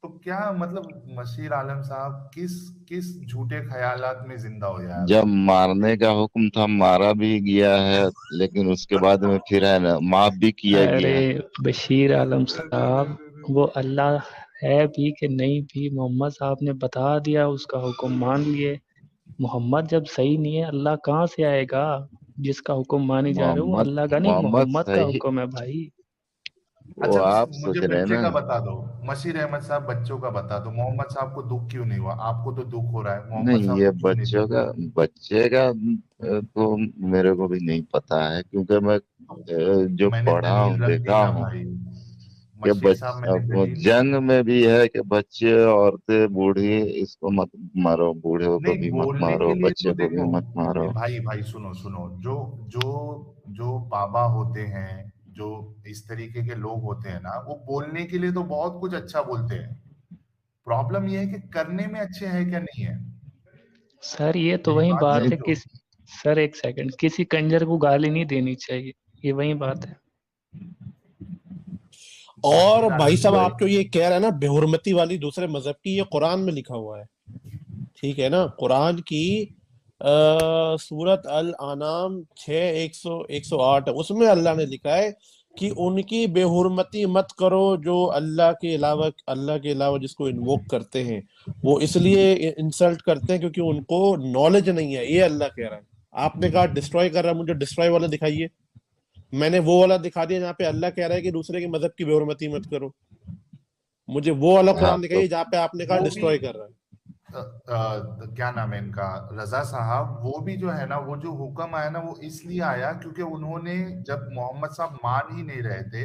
तो क्या मतलब मशीर आलम साहब किस किस झूठे ख्यालात में जिंदा हो यार? जब मारने का हुक्म था मारा भी गया है, लेकिन उसके बाद में फिर है ना माफ भी किया अरे गया है। बशीर आलम साहब, वो अल्लाह है भी कि नहीं भी, मोहम्मद साहब ने बता दिया, उसका हुक्म मान लिए। मोहम्मद जब सही नहीं है, अल्लाह कहाँ से आएगा? जिसका हुक्म माने जा रहे हो वो मोहम्मद अल्लाह का नहीं, मोहम्मद मोहम्मद का सही, हुक्म है भाई। वो अच्छा, आप मुझे सोच रहे हैं बच्चे ना। का बता दो, मशीर अहमद साहब बच्चों का बता दो, मोहम्मद साहब को दुख क्यों नहीं हुआ? आपको तो दुख हो रहा है, मोहम्मद नहीं, साहब ये को क्यों नहीं दुख? बच्चे का तो मेरे को भी नहीं पता है, क्योंकि मैं जो मैंने पढ़ा दलील हूँ रख दी देखा ना हूँ भाई, कि मशीर साहब, मैंने वो दलील रख जंग दी। में भी है कि बच्चे, औरतें, बूढ़ी, इसको मत मारो, बूढ़ों को नहीं, भी मत बोलने के मारो, लिए बच्चे तो को भी देखो, मत मारो। भाई भाई सुनो सुनो, जो जो जो बाबा होते हैं, जो इस तरीके के लोग होते हैं ना, वो बोलने के लिए तो बहुत कुछ अच्छा बोलते हैं। प्रॉब्लम ये है कि करने में अच्छे हैं क्या नहीं है। सर ये तो मेरी वही बात बात नहीं, है समझो। कि सर एक सेकंड, किसी कंजर को गाली नहीं देनी चाहिए, ये वही बात है। और मशीर भाई आलम साहब वही। आप जो ये कह रहे हैं ना बेहुरमती वाली दूसरे मजहब की, ये कुरान में लिखा हुआ है, ठीक है ना? कुरान की सूरत अल अनाम 6 108 उसमें अल्लाह ने लिखा है कि उनकी बेहुरमती मत करो, जो अल्लाह के अलावा जिसको इन्वोक करते हैं, वो इसलिए इंसल्ट करते हैं क्योंकि उनको नॉलेज नहीं है, ये अल्लाह कह रहा है। आपने कहा डिस्ट्रॉय कर रहा है, मुझे डिस्ट्रॉय वाला दिखाइए। मैंने वो वाला दिखा दिया जहाँ पे अल्लाह कह रहा है कि दूसरे के मजहब की बेहुरमती मत करो। मुझे वो वाला यार हाँ कुरान तो दिखाइए जहाँ पे आपने कहा वो भी, डिस्ट्रॉय कर रहा है। क्या नाम है इनका, रजा साहब, वो भी जो है ना, वो जो हुक्म आया ना, वो इसलिए आया क्योंकि उन्होंने, जब मोहम्मद साहब मान ही नहीं रहे थे,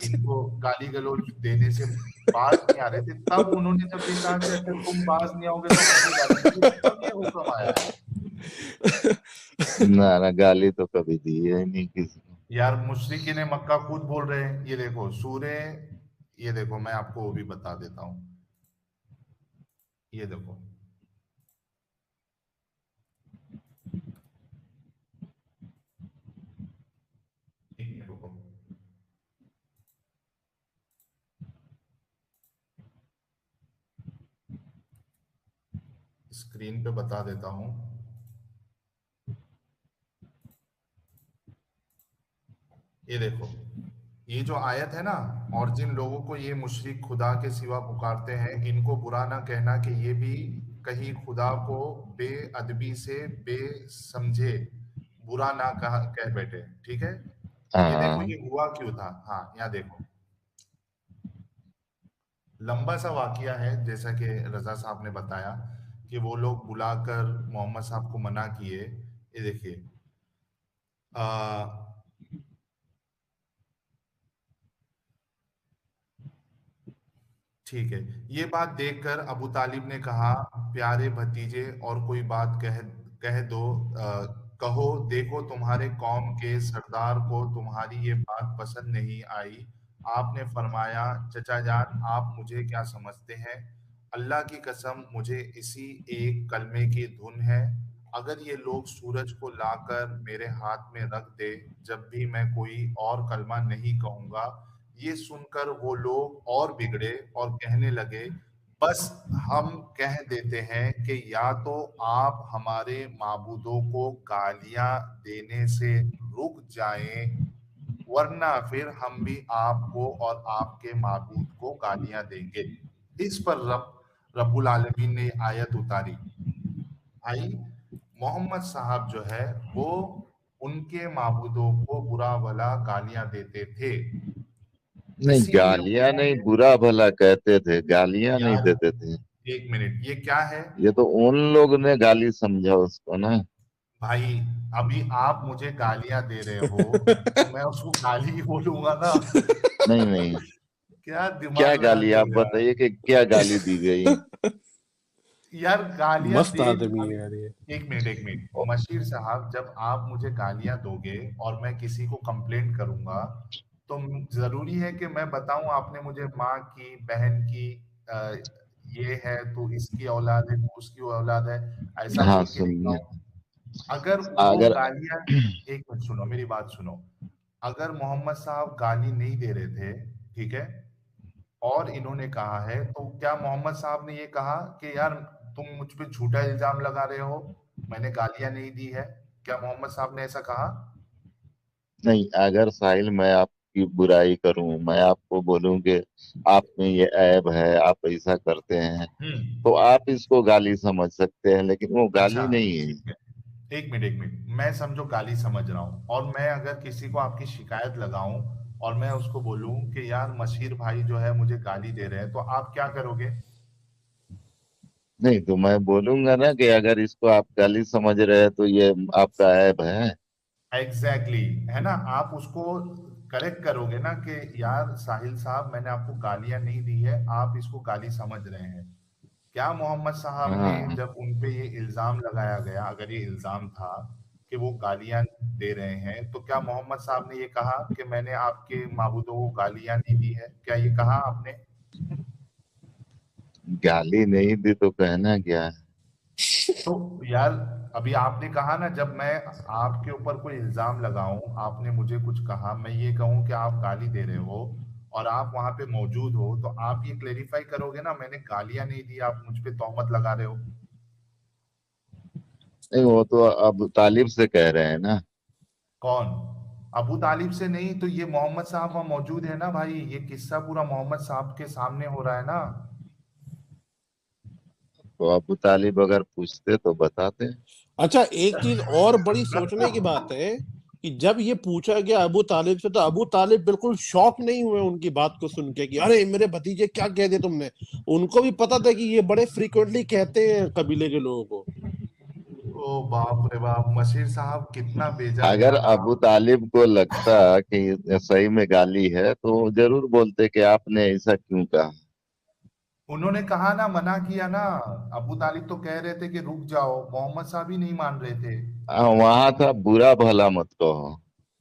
इनको गाली गलौज देने से बाज नहीं आ रहे थे, तब उन्होंने जब ये कहा कि अच्छा तुम बाज नहीं आओगे तो मैं भी गाली दूंगी, तब ये हुक्म आया है। ना ना, गाली तो कभी दी है नहीं किसी को। यार मुशरिकीन मक्का खुद बोल रहे हैं, ये देखो सूरे, ये देखो मैं आपको वो भी बता देता हूँ, ये देखो, एक मिनट रुको, स्क्रीन पे बता देता हूँ। ये देखो, ये जो आयत है ना, और जिन लोगों को ये मुशरिक खुदा के सिवा पुकारते हैं, इनको बुरा ना कहना कि ये भी कहीं खुदा को बेअदबी से बेसमझे बुरा ना कह बैठे, ठीक है? ये देखो हाँ, ये हुआ क्यों था। हाँ, यहाँ देखो, लंबा सा वाकया है, जैसा कि रजा साहब ने बताया कि वो लोग बुलाकर मोहम्मद साहब को मना किए। ये देखिए, आ, ठीक है, ये बात देखकर अबू तालिब ने कहा, प्यारे भतीजे, और कोई बात कह दो, कहो, देखो तुम्हारे कौम के सरदार को तुम्हारी ये बात पसंद नहीं आई। आपने फरमाया, चचा जान, आप मुझे क्या समझते हैं? अल्लाह की कसम, मुझे इसी एक कलमे की धुन है। अगर ये लोग सूरज को लाकर मेरे हाथ में रख दे जब भी मैं कोई और कलमा नहीं कहूंगा। ये सुनकर वो लोग और बिगड़े और कहने लगे, बस हम कह देते हैं कि या तो आप हमारे माबूदों को गालियां देने से रुक जाएं, वरना फिर हम भी आपको और आपके माबूद को गालियां देंगे। इस पर रब्बुल आलमीन ने आयत उतारी। भाई, मोहम्मद साहब जो है वो उनके माबूदों को बुरा भला गालियां देते थे, नहीं, इसीलिए गालियां नहीं, उन्होंने, बुरा भला कहते थे, गालियां नहीं यार देते थे। एक मिनट, ये क्या है? ये तो उन लोग ने गाली समझा उसको ना। भाई, अभी आप मुझे गालियां दे रहे हो तो मैं उसको गाली ही बोलूंगा ना। नहीं नहीं, क्या क्या दिमाग गाली, लगाते आप हो यार। बताइए कि क्या गाली दी गई। यार गालियां मस्त दे आदमी है अभी यार ये। एक मिनट मशीर साहब, जब आप मुझे गालियां दोगे और मैं किसी को कंप्लेंट करूंगा तो जरूरी है कि मैं बताऊं आपने मुझे माँ की, बहन की, अ, ये है तो इसकी औलाद है, तो उसकी औलाद है, ऐसा हाँ बोल के सुनिए, दिखाऊं। अगर वो अगर गालियां, एक मिनट सुनो मेरी बात सुनो, अगर मोहम्मद साहब गाली नहीं दे रहे थे, ठीक है, और इन्होंने कहा है, तो क्या मोहम्मद साहब ने ये कहा कि यार तुम मुझ पे झूठा इल्जाम लगा रहे हो, मैंने गालियां नहीं दी है? क्या मोहम्मद साहब ने ऐसा कहा? नहीं, अगर साहिल मैं आपकी बुराई करूं, मैं आपको बोलूं कि आप में ये ऐब है, आप ऐसा करते हैं, तो हम्म। आप इसको गाली समझ सकते हैं, लेकिन वो अच्छा गाली नहीं है। ठीक है, एक मिनट मैं समझो गाली समझ रहा हूँ, और मैं अगर किसी को आपकी शिकायत लगाऊं और मैं उसको बोलूं कि यार मशीर भाई जो है मुझे गाली दे रहे हैं, तो आप क्या करोगे? नहीं, तो मैं बोलूंगा ना कि अगर इसको आप गाली समझ रहे हैं तो ये आपका ऐब है। एग्जैक्टली है ना, आप उसको करेक्ट करोगे ना कि यार साहिल साहब मैंने आपको गालियां नहीं दी है, आप इसको गाली समझ रहे हैं। क्या मोहम्मद साहब ने हाँ, जब उन पे ये इल्जाम लगाया गया, अगर ये इल्जाम था कि वो गालियां दे रहे हैं, तो क्या मोहम्मद साहब ने ये कहा कि मैंने आपके माबूदों को गालियां नहीं दी है? क्या ये कहा आपने? गाली नहीं दी तो कहना क्या है। तो यार अभी आपने कहा ना, जब मैं आपके ऊपर कोई इल्जाम लगाऊं, आपने मुझे कुछ कहा, मैं ये कहूं कि आप गाली दे रहे हो और आप वहां पे मौजूद हो, तो आप ये क्लेरिफाई करोगे ना मैंने गालियां नहीं दी, आप मुझ पे तोहमत लगा रहे हो। नहीं, वो तो अब तालिब से कह रहे हैं ना। कौन? अबू तालिब से नहीं, तो ये मोहम्मद साहब वहां मौजूद है ना भाई, ये किस्सा पूरा मोहम्मद साहब के सामने हो रहा है ना। तो अबू तालिब अगर पूछते तो बताते। अच्छा, एक चीज और बड़ी सोचने की बात है कि जब ये पूछा गया अबू तालिब से, तो अबू तालिब बिल्कुल शॉक नहीं हुए उनकी बात को सुन के कि अरे मेरे भतीजे क्या कह दिया तुमने। उनको भी पता था कि ये बड़े फ्रीक्वेंटली कहते हैं कबीले के लोगों को। ओ बाप रे बाप, मशीर साहब कितना बेजा अगर ध्यान अबू आप। तालिब को लगता कि सही में गाली है तो जरूर बोलते कि आपने ऐसा क्यों कहा। उन्होंने कहा ना, मना किया ना। अबू तालिब तो कह रहे थे कि रुक जाओ, मोहम्मद साहब ही नहीं मान रहे थे। वहां था बुरा भला मत कहो,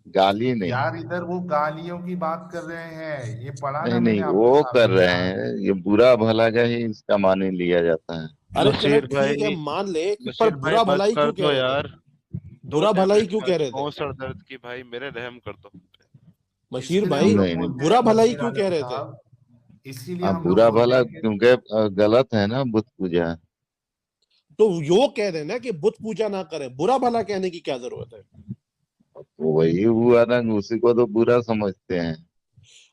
गाली नहीं। यार इधर वो गालियों की बात कर रहे हैं, ये पढ़ा नहीं ना मैंने नहीं, आपके वो कर सामने रहे यहाँ। हैं, ये बुरा भला का ही इसका माने लिया जाता है। अरे चलो मशीर ठीक है, भाई, मान ले कि पर मशीर भाई बुरा बस भलाई कर क्यों कह दो रहे थे। यार। दो बुरा भलाई टेबलेट क्यों खा कह के रहे थे बहुत सर दर्द की भाई, मेरे रहम कर दो। मशीर इसीलिए हम भाई? लोग नहीं नहीं, बोलते बुरा हैं भलाई मशीर क्यों कह आलम रहे थे? साहब, इसीलिए अब हम लोग बुरा बोलते भला हैं कि क्योंकि गलत है ना बुत पूजा। तो यो कह रहे ना कि बुत पूजा ना करें, बुरा भला कहने की क्या जरूरत है? तो वही हुआ ना, उसी को तो बुरा समझते हैं।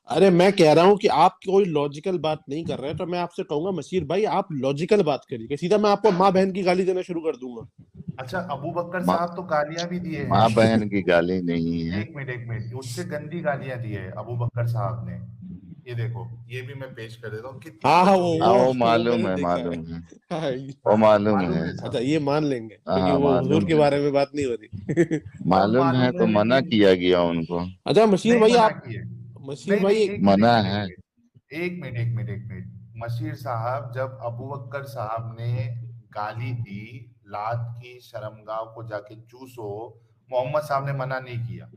अरे मैं कह रहा हूं कि आप कोई लॉजिकल बात नहीं कर रहे हैं, तो मैं आपसे कहूंगा मशीर भाई आप लॉजिकल बात करिए, सीधा मैं आपको माँ बहन की गाली देना शुरू कर दूंगा। अच्छा, अबू बकर माँ साहब तो गालियां भी दिए हैं। माँ बहन की गाली नहीं है। एक मिनट उससे गंदी गालियां दी है अबू बकर साहब ने। ये देखो, ये भी मैं पेश कर देता हूँ, कितना हाँ हाँ, वो बचोगे हाँ, आप? वो वो वो मालूम मैंने है, देखा है। मालूम है। हाँ, वो हाँ मालूम मालूम है। है अच्छा सब। ये मान लेंगे क्योंकि हाँ वो हुजूर मालूम के है। बारे में बात नहीं हो रही। सब मालूम है मालूम तो है मना लेकिन किया गया उनको। अच्छा मशीर नहीं भाई मना आप, किए। मशीर नहीं भाई नहीं, एक, मना है। एक मिनट मशीर साहब, जब अबू बकर साहब ने गाली दी, लात की शर्मगाह को जाके चूसो, मोहम्मद साहब ने मना नहीं किया।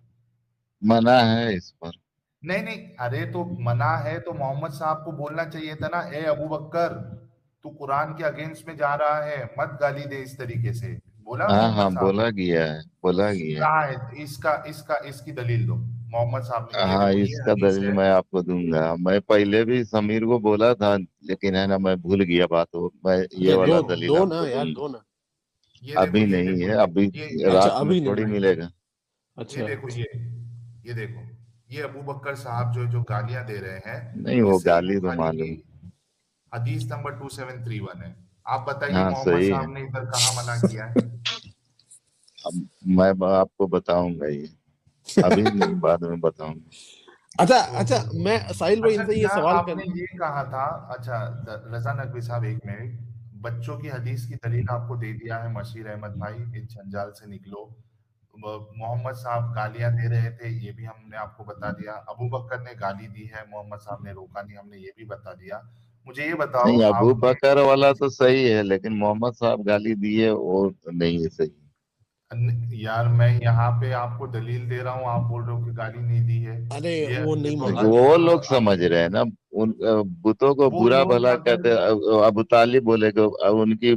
मना है इस पर। नहीं नहीं, अरे तो मना है तो मोहम्मद साहब को बोलना चाहिए था ना, ए अबू बकर तू कुरान के अगेंस्ट में जा रहा है, मत गाली दे इस तरीके से। बोला हाँ मोहम्मद हाँ, साहब बोला ने? गया है, बोला गया है। कहा है इसका इसका इसकी दलील दो। मोहम्मद साहब ने, ये हाँ, देखो ये इसका हदीस दलील है। मैं आपको दूंगा। मैं पहले भी समीर को बोला था, लेकिन है ना मैं भूल गया बात। वो मैं ये अच्छा वाला दो दलील दो ना आपको यार, दूंगा। दो ना। अभी नहीं है, अभी ये अच्छा रात में अभी थोड़ी नहीं है। मिलेगा। ये अच्छा देखो ये देखो, ये अबू बकर साहब जो जो गालियां दे रहे हैं, नहीं, ये वो सही गाली तो बुखारी की मालूम। हदीस नंबर 2731 है। आप बताइए हाँ मोहम्मद सही है। साहब ने इधर कहाँ मना किया है? अब मैं आपको बताऊंगा ये, अभी नहीं, बाद में बताऊंगा। अच्छा अच्छा, ओहो। मैं साहिल भाई अच्छा, इनसे ये क्या सवाल कर, आपने ये कहा था? अच्छा, रजा नकवी साहब एक मिनट, बच्चों की हदीस की दलील आपको दे दिया है मशीर अहमद भाई, इस जंजाल से निकलो। मोहम्मद साहब गालियां दे रहे थे, ये भी हमने आपको बता दिया। अबू बकर ने गाली दी है, मोहम्मद साहब ने रोका नहीं, हमने ये भी बता दिया। मुझे ये बताओ नहीं, अबू आपने बकर वाला तो सही है, लेकिन मोहम्मद साहब गाली दिए वो नहीं है सही। यार मैं यहाँ पे आपको दलील दे रहा हूँ, आप बोल रहे हो कि गाली नहीं दी है। अरे ये वो ये नहीं तो माना। वो लोग समझ रहे हैं ना, उन बुतों को वो बुरा लोग भला कहते अगर अबू तालिब बोले को अब उनकी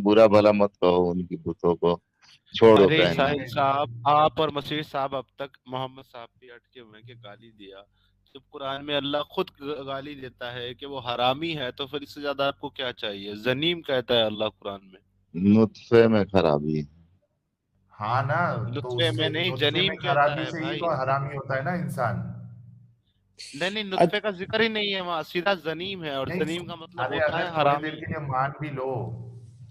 बुरा भला मत कहो, उनकी बुतों को छोड़ो अरे कहना। साहिल साहब, आप और मसीह साहब अब तक मोहम्मद साहब पे अटके हुए हैं कि गाली दिया, जब कुरान में अल्लाह खुद गाली देता है कि वो हरामी है, तो फिर इससे ज्यादा आपको क्या चाहिए? जनीम कहता है अल्लाह कुरान में, नुत्फे में खराबी है। हाँ ना, तो नुत्फे में उससे नहीं नुत्फे जनीम में कहता खराबी है से ही भाई। तो हरामी होता है ना इंसान। नहीं, नुत्फे का जिक्र ही नहीं है वहां, सीधा जनीम है, और नहीं, जनीम का मतलब अरे होता अगर है थोड़ी देर हरामी। के लिए मान भी लो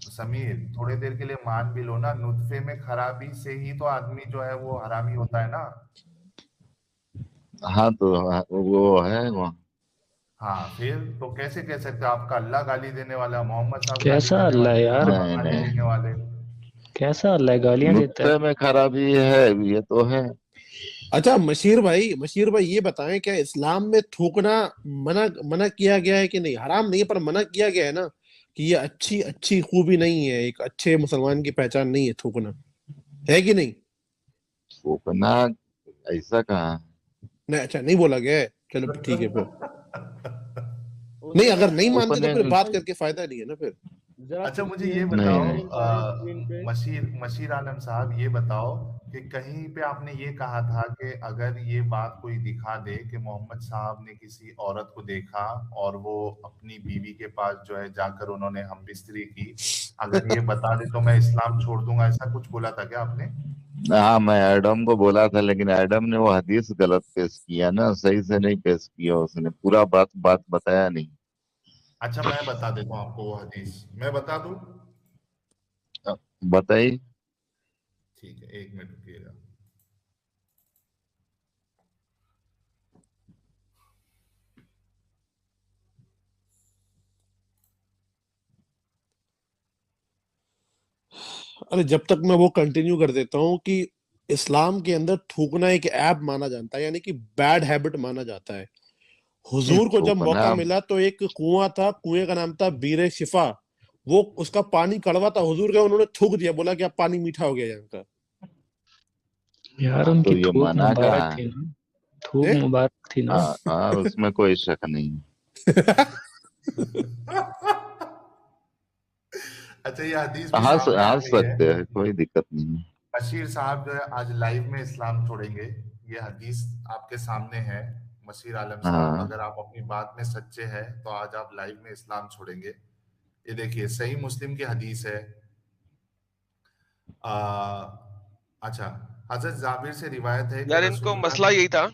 समीर, थोड़ी देर के लिए मान भी लो ना, नुत्फे में खराबी से ही तो आदमी जो है वो हरामी होता है ना। हाँ तो वो है वहाँ। हाँ, फिर तो कैसे कह सकते हो आपका अल्लाह गाली देने वाला, मोहम्मद साहब गाली कैसा देने अल्लाह वाले, यार, सहाबा नहीं गाली नहीं, देने वाले? कैसा अल्लाह गालियां देता है? नुत्फे में खराबी है, ये तो है। अच्छा मशीर भाई ये बताएं, क्या इस्लाम में थूकना मना मना किया गया है कि नहीं? हराम नहीं है पर मना किया गया है ना, कि ये अच्छी अच्छी खूबी नहीं है, एक अच्छे मुसलमान की पहचान नहीं है थूकना, है कि नहीं? थूकना ऐसा कहाँ? नहीं, अच्छा नहीं बोला गया है, चलो ठीक है फिर। नहीं, अगर नहीं मानते तो थूकने फिर बात करके फायदा नहीं है ना फिर। अच्छा मुझे ये नहीं बताओ नहीं, मशीर आलम साहब, ये बताओ कि कहीं पे आपने ये कहा था कि अगर ये बात कोई दिखा दे कि मोहम्मद साहब ने किसी औरत को देखा और वो अपनी बीवी के पास जो है जाकर उन्होंने हम बिस्तरी की, अगर ये बता दे तो मैं इस्लाम छोड़ दूंगा, ऐसा कुछ बोला था क्या आपने? हाँ मैं एडम को बोला था, लेकिन एडम ने वो हदीस गलत पेश किया ना, सही से नहीं पेश किया, उसने पूरा बात बात बताया नहीं। अच्छा मैं बता देता हूँ आपको वो हदीस, मैं बता दूं? बताइए। ठीक है, एक मिनट रुकिएगा। अरे जब तक मैं वो कंटिन्यू कर देता हूँ कि इस्लाम के अंदर थूकना एक ऐब माना जाता है, यानी कि बैड हैबिट माना जाता है। नहीं हुजूर को जब थूकना, मौका मिला तो एक कुआं था, कुएं का नाम था बीरे शिफा, वो उसका पानी कड़वा था, हुजूर का उन्होंने थूक दिया, बोला कि अब पानी मीठा हो गया यहाँ का। यार हाँ, उनकी तो ये थूक मना मुबारक कहाँ थी है? ना, थूक हैं? मुबारक थी ना। हाँ उसमें कोई शक नहीं। अच्छा ये हदीस भी हंस सामने आ हंस गई है। सकते हैं, कोई दिक्कत नहीं है। बशीर साहब जो है आज लाइव में इस्लाम छोड़ेंगे, ये हदीस आपके सामने है। बशीर आलम साहब, हाँ अगर आप अपनी बात में सच्चे हैं तो आज आप लाइव में इस्लाम छोड़ेंगे। ये देखिए सही मुस्लिम की हदीस है। आ, अच्छा, हजरत जाबिर से रिवायत है कि यार इनको रसूलुल्लाह मसला यही था,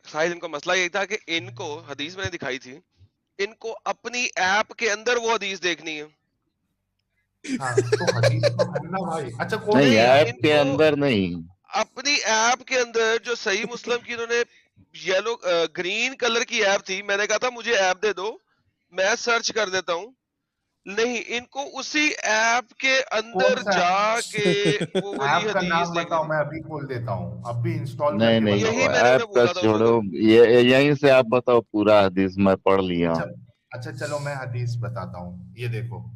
शायद इनको मसला यही था कि इनको हदीस मैंने दिखाई थी, इनको अपनी ऐप के अंदर वो हदीस देखनी है। हाँ तो हदीस तो है ना भाई। अच्छा कौन नहीं, सी नहीं, है? ऐप के इनको अंदर नहीं। अपनी ऐप के अंदर जो सही मुस्लिम की इन्होंने येलो ग्रीन कलर की ऐप थी, मैंने कहा था मुझे ऐप दे दो, मैं सर्च कर देता हूँ। नहीं, इनको उसी ऐप के कौन अंदर सा जाके वो वही ऐप का हदीस नाम देखनी बताओ, थी। मैं अभी खोल देता हूँ, अभी इंस्टॉल नहीं करके नहीं, बताओ। यही वो मैंने ऐप उन्हें का बोला था उस छोड़ो, वक्त। ये यहीं से आप बताओ, पूरा हदीस मैं पढ़ लिया अच्छा हूँ। अच्छा चलो मैं हदीस बताता हूँ, ये देखो।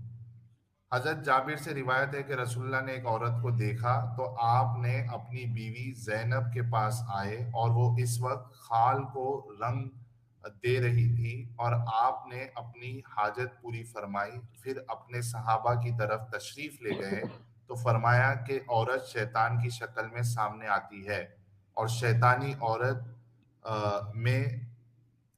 हजरत जाबिर से रिवायत है कि रसूलुल्लाह ने एक औरत को देखा तो आपने अपनी बीवी जैनब के पास आए और वो इस वक्त खाल को रंग दे रही थी और आपने अपनी हाजत पूरी फरमाई, फिर अपने सहाबा की तरफ तशरीफ ले गए तो फरमाया कि औरत शैतान की शक्ल में सामने आती है और शैतानी औरत में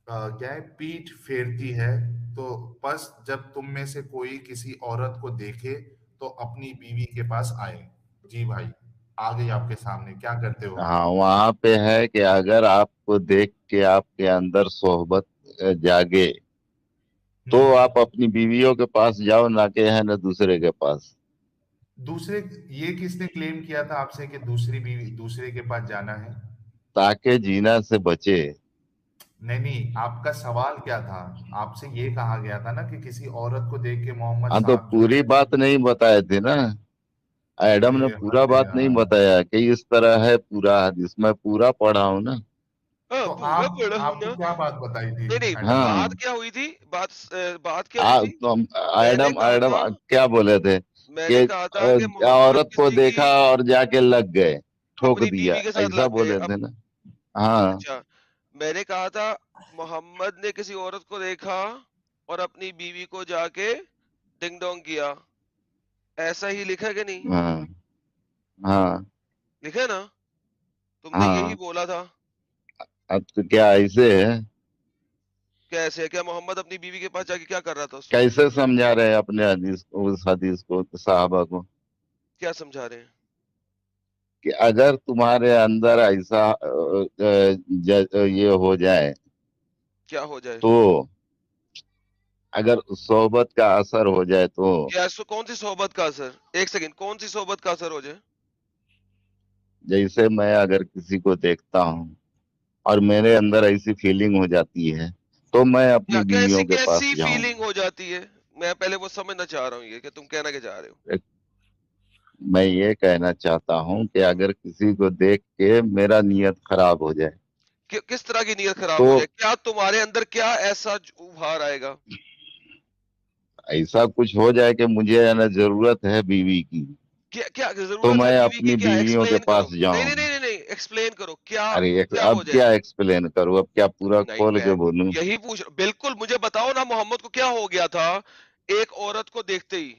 क्या है, पीठ फेरती है। तो बस जब तुम में से कोई किसी औरत को देखे तो अपनी बीवी के पास आए। जी भाई, आ गई आपके सामने, क्या करते हो? हाँ वहां पे है कि अगर आपको देख के आपके अंदर सोहबत जागे, तो हम्म। आप अपनी बीवियों के पास जाओ, ना के है ना दूसरे के पास। दूसरे, ये किसने क्लेम किया था आपसे कि दूसरी बीवी दूसरे के पास जाना है? ताकि जीना से बचे। नहीं नहीं, आपका सवाल क्या था? आपसे ये कहा गया था ना कि किसी औरत को देख के मोहम्मद हाँ तो साहब जो पूरी है। बात नहीं बताए थे ना। एडम ने ये पूरा हद है बात नहीं यार। बताया कि इस तरह है पूरा हदीस, मैं पूरा पढ़ा हूँ ना। हाँ तो पूरा आप पढ़ा हूँ आपको ना। क्या बात बताई थी नहीं नहीं, एडम ने? हाँ बात क्या हुई थी, बात क्या हुई थी? तो मैंने एडम कहा एडम था क्या बोले थे मैंने कि कहा था कि मोहम्मद औरत को किसी देखा की और जाके लग गए, ठोक अपनी दिया, बीवी के साथ ऐसा लग गए। बोले थे ना। हाँ अच्छा, मैंने कहा था मोहम्मद ने किसी औरत को देखा और अपनी बीवी को जाके डिंग डोंग किया, ऐसा ही लिखा है कि नहीं? हाँ हाँ लिखा है ना? तुमने यही हाँ। बोला था। अब तो क्या ऐसे है? कैसे? क्या मोहम्मद अपनी बीवी के पास जाके क्या कर रहा था उस वक्त? कैसे समझा रहे हैं अपने हदीस को, उस हदीस को, साहबा को, क्या समझा रहे हैं? कि अगर तुम्हारे अंदर ऐसा ये हो जाए क्या हो जाए? तो, अगर सोहबत का असर हो जाए तो, क्या कौन सी सोहबत का असर? एक सेकंड, कौन सी सोहबत का असर हो जाए? जैसे मैं अगर किसी को देखता हूँ और मेरे अंदर ऐसी फीलिंग हो जाती है तो मैं अपनी क्या कैसी बीवियों के पास कैसी जाऊं। फीलिंग हो जाती है? मैं पहले वो समझना चाह रहा हूँ, ये कि तुम कहना क्या चाह रहे हो। मैं ये कहना चाहता हूँ कि अगर किसी को देख के मेरा नियत खराब हो जाए किस तरह की नीयत खराब तो हो जाए? क्या तुम्हारे अंदर क्या ऐसा उभार आएगा? ऐसा कुछ हो जाए कि मुझे है ना जरूरत है बीवी की, क्या क्या तो जरूरत है मैं बीवी की? अपनी क्या बीवियों के एक्सप्लेन करो। पास नहीं जाऊं। नहीं नहीं नहीं नहीं, एक्सप्लेन करो क्या अरे क्या अब हो जाए। क्या एक्सप्लेन करूं, अब क्या पूरा नहीं खोल मैं के बोलूं? यही पूछ, बिल्कुल मुझे बताओ ना, मोहम्मद को क्या हो गया था एक औरत को देखते ही?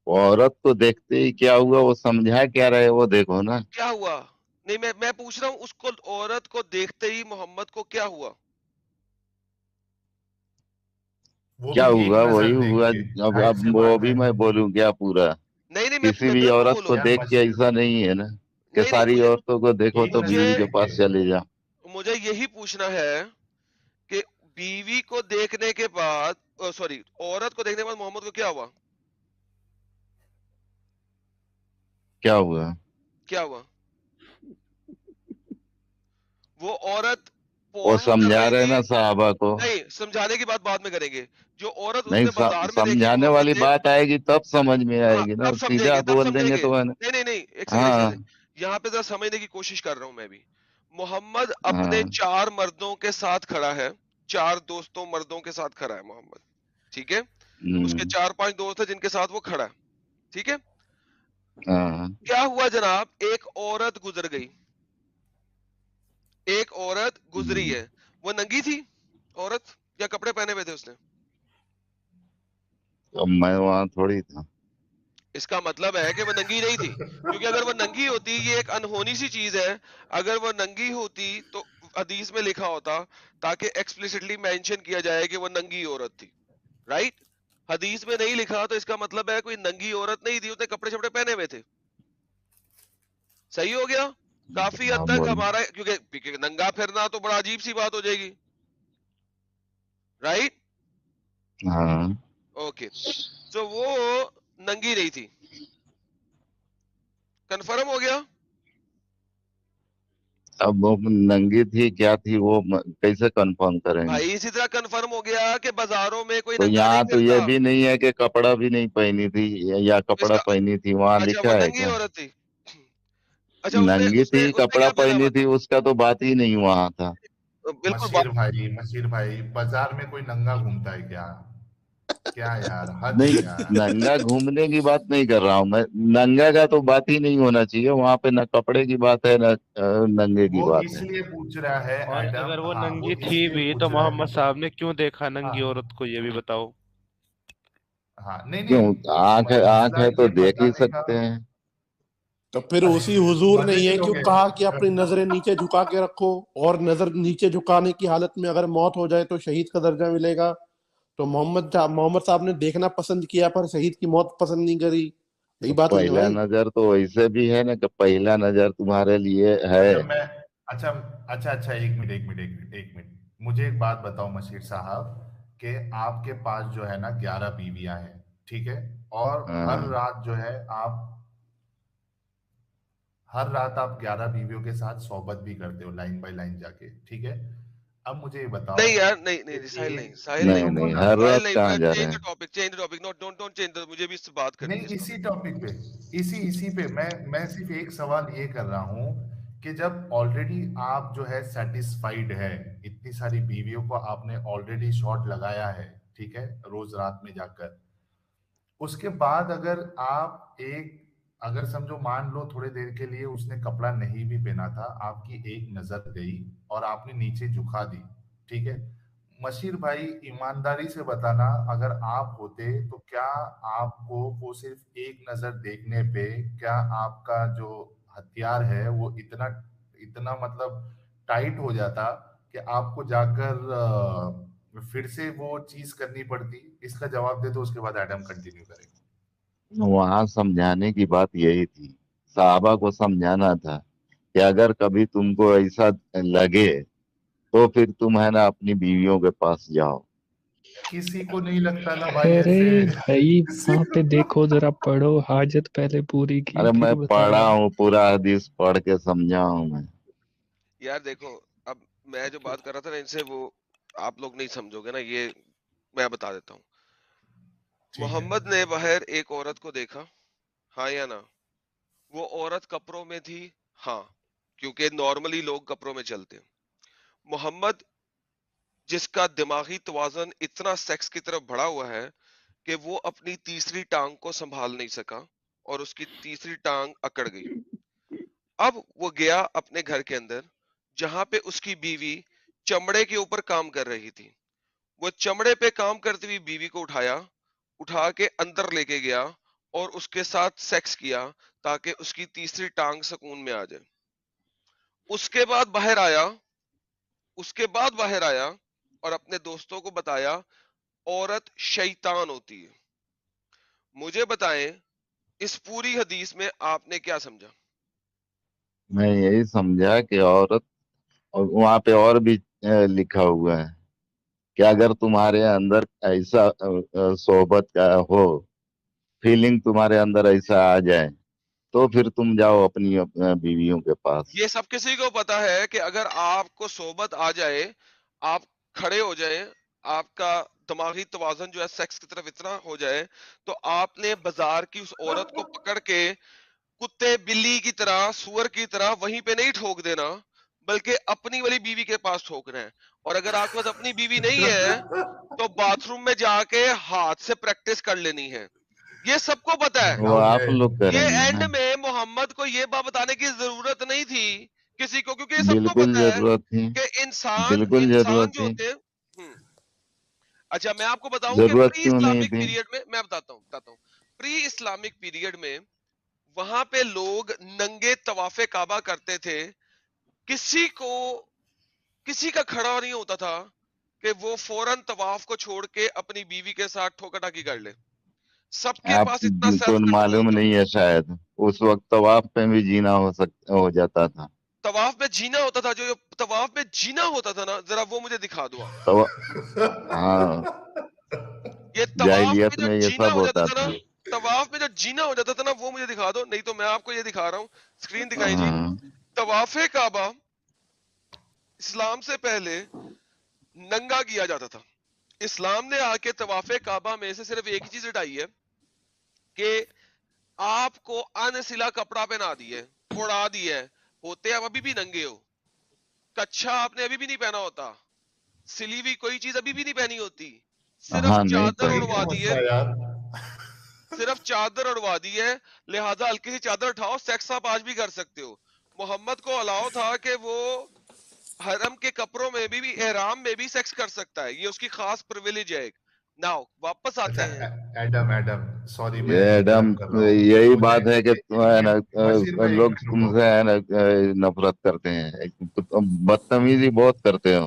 वो औरत को देखते ही क्या हुआ, वो समझा क्या रहे वो देखो ना। क्या हुआ? नहीं मैं पूछ रहा हूँ, उसको औरत को देखते ही मोहम्मद को क्या हुआ? वो क्या भी एक हुआ वही नजर देख हुआ। के, जाहिर अब सी वो बात भी है। मैं बोलूं क्या पूरा? नहीं नहीं, किसी मैं भी बिल्कुल औरत को बोलो। यार देख के मशीर, ऐसा नहीं है ना कि नहीं नहीं, सारी मुझे औरतों को देखो एक तो मुझे नजर बीवी के देख के। पास चले जाओ। मुझे यही पूछना है कि बीवी को देखने के बाद, सॉरी, औरत को देखने के बाद मोहम्मद को क्या हुआ? क्या हुआ? क्या हुआ? वो औरत वो पौरुष कर समझा रही रहे थी। ना साहबा को। नहीं, समझाने की बात बाद में करेंगे। जो औरत नहीं उसने बाजार में देखी समझाने मोहम्मद वाली ने, बात आएगी तब समझ में हाँ आएगी ना, तब सीधा समझेंगे, तब बोल देंगे समझेंगे। तो है ना। नहीं नहीं नहीं, एक सेकंड, हाँ यहाँ पे जरा समझने की कोशिश कर रहा हूं मैं भी। मोहम्मद अपने हाँ 4 मर्दों के साथ खड़ा है, 4 दोस्तों मर्दों के साथ खड़ा है मोहम्मद, ठीक है? उसके हम्म, 4-5 दोस्त है जिनके साथ वो खड़ा है, ठीक है? हाँ क्या हुआ जनाब, एक औरत गुजर गई, एक औरत गुजरी हम्म। है। वो नंगी थी औरत, या कपड़े पहने हुए थे उसने? अब मैं वहां थोड़ी था। इसका मतलब है कि वो नंगी नहीं थी, क्योंकि अगर वो नंगी होती, ये एक अनहोनी सी चीज है, अगर वो नंगी होती तो हदीस में लिखा होता, ताकि एक्सप्लिसिटली मेंशन किया जाए कि वो नंगी औरत थी, राइट? हदीस में नहीं लिखा, तो इसका मतलब है कोई नंगी औरत नहीं थी, उसने कपड़े शपड़े पहने हुए थे। सही हो गया काफी हद हाँ तक बोल। हमारा, क्योंकि नंगा फिरना तो बड़ा अजीब सी बात हो जाएगी, राइट? हाँ ओके, तो वो नंगी नहीं थी, कंफर्म हो गया? अब वो नंगी थी क्या थी वो कैसे कंफर्म करेंगे? भाई इसी तरह कंफर्म हो गया कि बाजारों में कोई तो नंगा नहीं यहाँ तो फिरता। ये भी नहीं है कि कपड़ा भी नहीं पहनी थी या कपड़ा इसका, पहनी थी, वहां अच्छा वो लिखा है नंगी क्या? औरत थी। अच्छा, उसने नंगी उसने थी उसने कपड़ा क्या पहना हुआ पहनी था? थी उसका तो बात ही नहीं वहां था। बिल्कुल मशीर भाई बाजार में कोई नंगा घूमता है क्या? क्या यार, हद है नहीं, यार। नंगा घूमने की बात नहीं कर रहा हूँ मैं। नंगा का तो बात ही नहीं होना चाहिए वहां पे, ना कपड़े की बात है ना नंगे की वो बात है। इसलिए पूछ रहा है और एडम, अगर वो हाँ वो नंगी थी इसलिए भी तो पूछ रहा है। मोहम्मद साहब ने क्यों देखा नंगी हाँ औरत को, ये भी बताओ। हाँ, नहीं क्यों? नहीं, आंख है, आंख मसला है तो ये देख ही बताने का। सकते हैं। तो फिर अरे उसी हुजूर ने मजे नहीं ये क्यों लोगे। कहा कि अपनी नजरें नीचे झुका के रखो, और नजर नीचे झुकाने की हालत में अगर मौत हो जाए तो शहीद का दर्जा मिलेगा? तो मोहम्मद साहब ने देखना पसंद किया पर शहीद की मौत पसंद नहीं करी। यही तो बात हुई ना पहला भाई। नजर तो वैसे भी है ना कि पहला नजर तुम्हारे लिए है। अच्छा मैं, अच्छा अच्छा अच्छा, एक मिनट, मुझे एक बात बताओ मशीर साहब, कि आपके पास जो है ना 11 बीवियां हैं, ठीक है? और हाँ हर रात आप 11 बीवियों के साथ सोहबत भी करते हो, लाइन बाय लाइन जाके, ठीक है? अब मुझे ये बताओ नहीं यार, नहीं नहीं कि साहिल नहीं, एक साहिल नहीं नहीं, सुनो नहीं, ना, हर साहिल रात नहीं, कहाँ जा रहे चेंज द हैं? Topic, change the topic, not don't don't change, मुझे भी इससे बात करनी नहीं है इस इसी टॉपिक टॉपिक पे, इसी पे मैं सिर्फ एक सवाल ये कर रहा हूँ कि जब ऑलरेडी आप जो है सेटिस्फाइड है, इतनी सारी बीवियों को आपने ऑलरेडी शॉट लगाया है, ठीक है, रोज रात में जाकर, उसके बाद अगर आप एक, अगर समझो मान लो थोड़ी देर के लिए उसने कपड़ा नहीं भी पहना था, आपकी एक नजर गई और आपने नीचे झुका दी, ठीक है, मशीर भाई ईमानदारी से बताना, अगर आप होते तो क्या आपको वो सिर्फ एक नजर देखने पे क्या आपका जो हथियार है वो इतना इतना मतलब टाइट हो जाता कि आपको जाकर फिर से वो चीज करनी पड़ती? इसका जवाब दे दो, उसके बाद एडम कंटिन्यू करेंगे। वहां समझाने की बात यही थी, साहबा को समझाना था कि अगर कभी तुमको ऐसा लगे तो फिर तुम है ना अपनी बीवियों के पास जाओ। किसी को नहीं लगता ना भाई अरे ऐसे। भाई किसी वहां को पे देखो जरा, पढ़ो, हाजत पहले पूरी की अरे मैं फिर पढ़ा बताओ। हूँ, पूरा हदीस पढ़ के समझा हूँ मैं। यार देखो, अब मैं जो बात कर रहा था ना इनसे, वो आप लोग नहीं समझोगे ना, ये मैं बता देता हूँ। ठीक है, मोहम्मद ने बाहर एक औरत को देखा, हाँ या ना? वो औरत कपड़ों में थी, हाँ, क्योंकि नॉर्मली लोग कपड़ों में चलते हैं। मोहम्मद जिसका दिमागी तवाज़न इतना सेक्स की तरफ बढ़ा हुआ है कि वो अपनी तीसरी टांग को संभाल नहीं सका और उसकी तीसरी टांग अकड़ गई। अब वो गया अपने घर के अंदर, जहां पे उसकी बीवी चमड़े के ऊपर काम कर रही थी। वो चमड़े पे काम करती हुई बीवी को उठाया, उठा के अंदर लेके गया और उसके साथ सेक्स किया ताकि उसकी तीसरी टांग सुकून में आ जाए। उसके बाद बाहर आया, उसके बाद बाहर आया और अपने दोस्तों को बताया औरत शैतान होती है। मुझे बताएं, इस पूरी हदीस में आपने क्या समझा? मैं यही समझा कि औरत, और वहां पे और भी लिखा हुआ है कि अगर तुम्हारे अंदर ऐसा सोहबत का हो, फीलिंग तुम्हारे अंदर ऐसा आ जाए, तो फिर तुम जाओ अपनी बीवियों के पास। ये सब किसी को पता है कि अगर आपको सोबत आ जाए, आप खड़े हो जाए, आपका दिमागी तवाज़न जो है सेक्स की तरफ इतना हो जाए, तो आपने बाजार की उस औरत को पकड़ के कुत्ते बिल्ली की तरह, सुअर की तरह वहीं पे नहीं ठोक देना, बल्कि अपनी वाली बीवी के पास ठोकना है। और अगर आपके पास अपनी बीवी नहीं है तो बाथरूम में जाके हाथ से प्रैक्टिस कर लेनी है। ये सबको पता है। वो आप लोग ये करेंगे एंड ना। में मोहम्मद को ये बात बताने की जरूरत नहीं थी किसी को, क्योंकि ये सबको बिल्कुल पता है जरूरत थी, कि इंसान बिल्कुल इंसान जरूरत जो थी। होते हैं। अच्छा, मैं आपको बताऊं कि जरूरत प्री क्यों नहीं इस्लामिक थी? पीरियड में, मैं बताता हूँ प्री इस्लामिक पीरियड में वहां पे लोग नंगे तवाफे काबा करते थे। किसी को किसी का खड़ा नहीं होता था कि वो फौरन तवाफ को छोड़ के अपनी बीवी के साथ ठोका-टाकी कर ले। सबके पास इतना आपको सेल्फ कंट्रोल मालूम था। नहीं है शायद, उस वक्त तवाफ पे भी जीना हो जाता था। तवाफ में जीना होता था, जो तवाफ में जीना होता था ना, जरा वो मुझे दिखा दो आप। तो हाँ, ये तवाफ में जाहिलियत जो में ये जीना सब हो जाता होता था ना, था। तवाफ में जो जीना हो जाता था ना, वो मुझे दिखा दो, नहीं तो मैं आपको ये दिखा रहा हूँ, स्क्रीन दिखाई जी। हाँ, तवाफे काबा इस्लाम से पहले नंगा किया जाता था। इस्लाम ने आके तवाफे काबा में से सिर्फ एक ही चीज हटाई है कि आपको अनसिला कपड़ा पहना दिया है, उड़ा दिया है, होते आप अभी भी नंगे हो, कच्छा आपने अभी भी नहीं पहना होता, सिली हुई कोई चीज अभी भी नहीं पहनी होती, सिर्फ हाँ नहीं चादर ये पहले। क्या उड़वा दी है, मसला है यार? सिर्फ चादर उड़वा दी है, लिहाजा हल्की सी चादर उठाओ, सेक्स आप आज भी कर सकते हो। मोहम्मद को अलाउ था कि वो हरम के कपड़ों में भी एहराम में भी सेक्स कर सकता है, ये उसकी खास प्रिविलेज है एक। नाउ वापस अच्छा आते हैं। एडम, सॉरी मैं ये एडम, इंटरप्ट कर रहा हूँ, यही मुझे बात है कि है ये ना, मशीर भाई एक लोग मिनट रुको। तुमसे है ना नफरत करते हैं, बदतमीजी बहुत करते हो।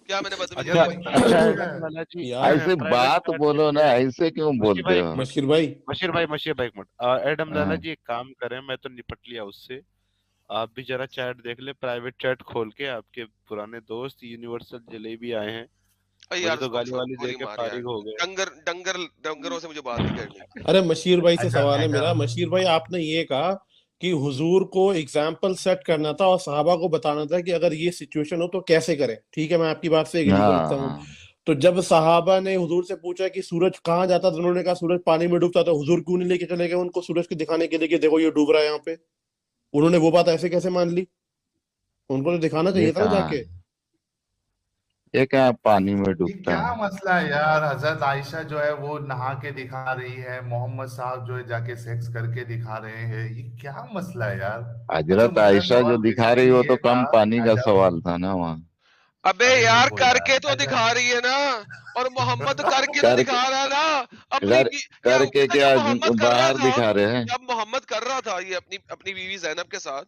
क्या मैंने बदतमीजी अच्छा की थी? अच्छा बदतमीजी एडम है लाला जी, यार ऐसे प्राइवेट बात चैट बोलो ना, देखिए। ऐसे क्यों मशीर भाई बोलते एक हो? मिनट, मशीर भाई, मशीर भाई एक मिनट, एडम लाला हाँ, जी एक काम करें, मैं तो निपट लिया उससे, आप भी जरा चैट देख ले, प्राइवेट चैट खोल के। आपके पुराने दोस्त यूनिवर्सल जलेबी आए हैं, अरे मुझे यार तो उसको गाली छोड़, वाली दे गोली के मार यार। फारिग हो गए। डंगर डंगर डंगरों से मुझे बात नहीं करनी। अरे मशीर भाई से अच्छा सवाल है मेरा। एडम, मशीर भाई, आपने ये कहा कि हुजूर को एग्जाम्पल सेट करना था और सहाबा को बताना था कि अगर ये सिचुएशन हो तो कैसे करें। ठीक है, मैं आपकी बात से एग्री करता हूँ। हाँ तो जब सहाबा ने हुजूर से पूछा कि सूरज कहाँ जाता, तो उन्होंने कहा सूरज पानी में डूबता, तो हुजूर क्यों नहीं लेके चले गए उनको सूरज को दिखाने के लिए कि देखो ये डूब रहा है यहाँ पे? उन्होंने वो बात ऐसे कैसे मान ली? उनको तो दिखाना ये चाहिए था ना कहाँ जाके। ये कहाँ पानी में ये डूबता क्या है? मसला है यार? हजरत आयशा जो है वो नहा के दिखा रही है, मोहम्मद साहब जो है जाके सेक्स करके दिखा रहे हैं। ये क्या मसला है यार? अच्छा, हजरत मेरा आयशा जो सवाल दिखा रही बेसिकली हो ये तो था, कम पानी का मैडम। सवाल था ना वहाँ। अबे अरे यार रुको करके यार, तो दिखा रही है ना, और मोहम्मद करके तो करके दिखा रहा है ना अपनी कर, क्या करके उसने क्या जब मोहम्मद कर रहा बाहर था, दिखा रहे हैं? जब मोहम्मद कर रहा था ये अपनी अपनी बीवी जैनब के साथ,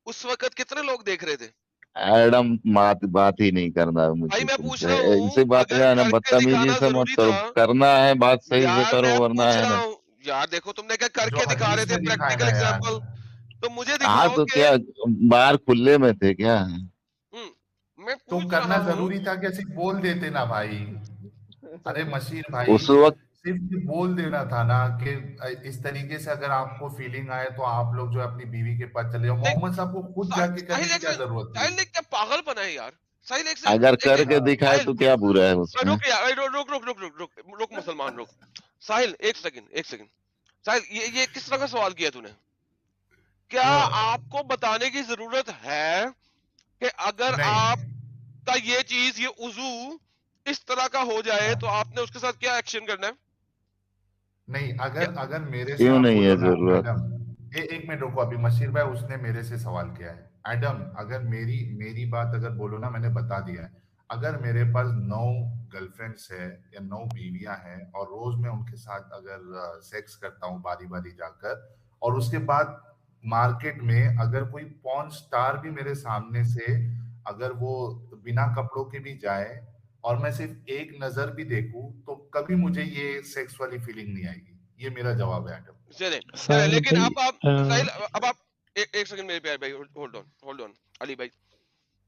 उस वक्त कितने लोग देख रहे थे? एडम बात ही नहीं करना है भाई मुझे मैं पूछ तुमसे। रहा हूँ, ऐसी बात अगर है ना, करके बदतमीजी दिखाना से मत जरूरी करो। था। करना है बात सही से यार करो, मैं वरना पूछ है रहा ना। हूँ, यार देखो तुमने क्या जो करके दिखा रहे हदीस थे में दिखाया प्रैक्टिकल गया एग्जाम्पल, तो मुझे हाँ दिखाओ तो कि क्या बाहर खुले में थे क्या? मैं तो पूछ करना रहा हूँ। जरूरी था कि सिर्फ बोल देते ना भाई। अरे मशीर भाई, उस वक्त सिर्फ ये बोल देना था ना कि इस तरीके से अगर आपको फीलिंग आए तो आप लोग जो है अपनी बीवी के पास चले जाओ। नहीं, मोहम्मद साहब को खुद जाके करने साहिल की एक क्या सेकंड, जरूरत थी? साहिल एक क्या पागलपन है यार? साहिल एक अगर सेकंड, एक करके दिखाए साहिल तो क्या बुरा है उसमें? रुक यार, रुक रुक रुक रुक रुक रुक मुसलमान रुक। साहिल एक सेकंड, एक सेकंड। साहिल ये किस तरह का सवाल किया तूने? क्या आपको बताने की जरूरत है कि अगर नहीं आपका ये चीज, ये उजू इस तरह का हो जाए तो आपने उसके साथ क्या एक्शन करना है? नहीं, अगर अगर मेरे से क्यों आप नहीं बोलो है ना जरूरत? एडम, एक मिनट रुको, अभी मशीर भाई उसने मेरे से सवाल किया है। एडम, अगर मेरी मेरी बात अगर बोलो ना, मैंने बता दिया है। अगर मेरे पास 9 गर्लफ्रेंड्स है या 9 बीवियां हैं और रोज मैं उनके साथ अगर सेक्स करता हूँ बारी बारी जाकर, और उसके बाद मार्केट में अगर कोई पॉर्न स्टार भी मेरे सामने से अगर वो बिना कपड़ों के भी जाए और मैं सिर्फ एक नजर भी देखूं, तो कभी मुझे ये सेक्स वाली फीलिंग नहीं आएगी। ये मेरा जवाब है एडम। चले चले, साहिल लेकिन भाई अब आप साहिल, अब आप एक सेकंड मेरे प्यारे भाई, होल्ड ऑन अली भाई।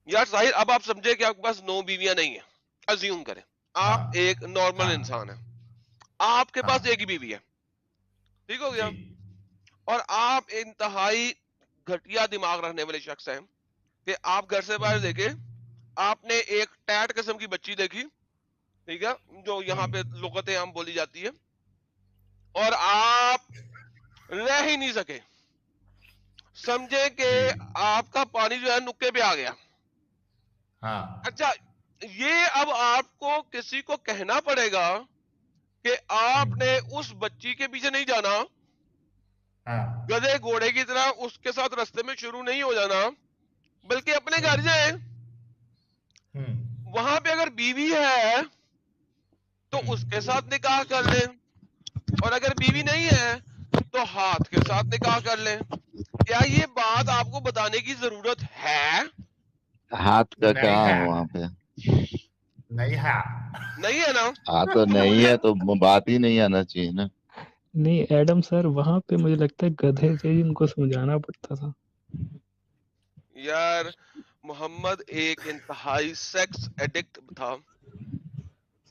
यार साहिल, अब आप समझे कि आपके पास 9 बीवियां नहीं है, अज्यूम करें हाँ आप एक नॉर्मल हाँ इंसान है, आपके पास एक हाँ ही बीवी है, ठीक हो जी गया, और आप इंतहाई घटिया दिमाग रखने वाले शख्स हैं कि आप घर से बाहर देखे, आपने एक टैट किस्म की बच्ची देखी, ठीक है, जो यहाँ पे लुगतें आम बोली जाती है, और आप रह ही नहीं सके, समझे कि जी आपका पानी जो है नुक्के पे आ गया। हाँ अच्छा, ये अब आपको किसी को कहना पड़ेगा कि आपने उस बच्ची के पीछे नहीं जाना, हाँ गधे घोड़े की तरह उसके साथ रास्ते में शुरू नहीं हो जाना, बल्कि अपने घर जाए, वहां पे अगर बीवी है तो उसके साथ निकाह कर ले, और अगर बीवी नहीं है तो हाथ के साथ निकाह कर ले। क्या ये बात आपको बताने की जरूरत है? हाथ का नहीं कहाँ है, है वहां पे? नहीं है। नहीं है ना? हाँ तो तो नहीं मुझे है तो बात ही नहीं आना चाहिए ना। नहीं एडम सर, वहां पे मुझे लगता है गधे से ही उनको समझाना पड़ता था। यार, मोहम्मद एक इंतहाई सेक्स एडिक्ट था,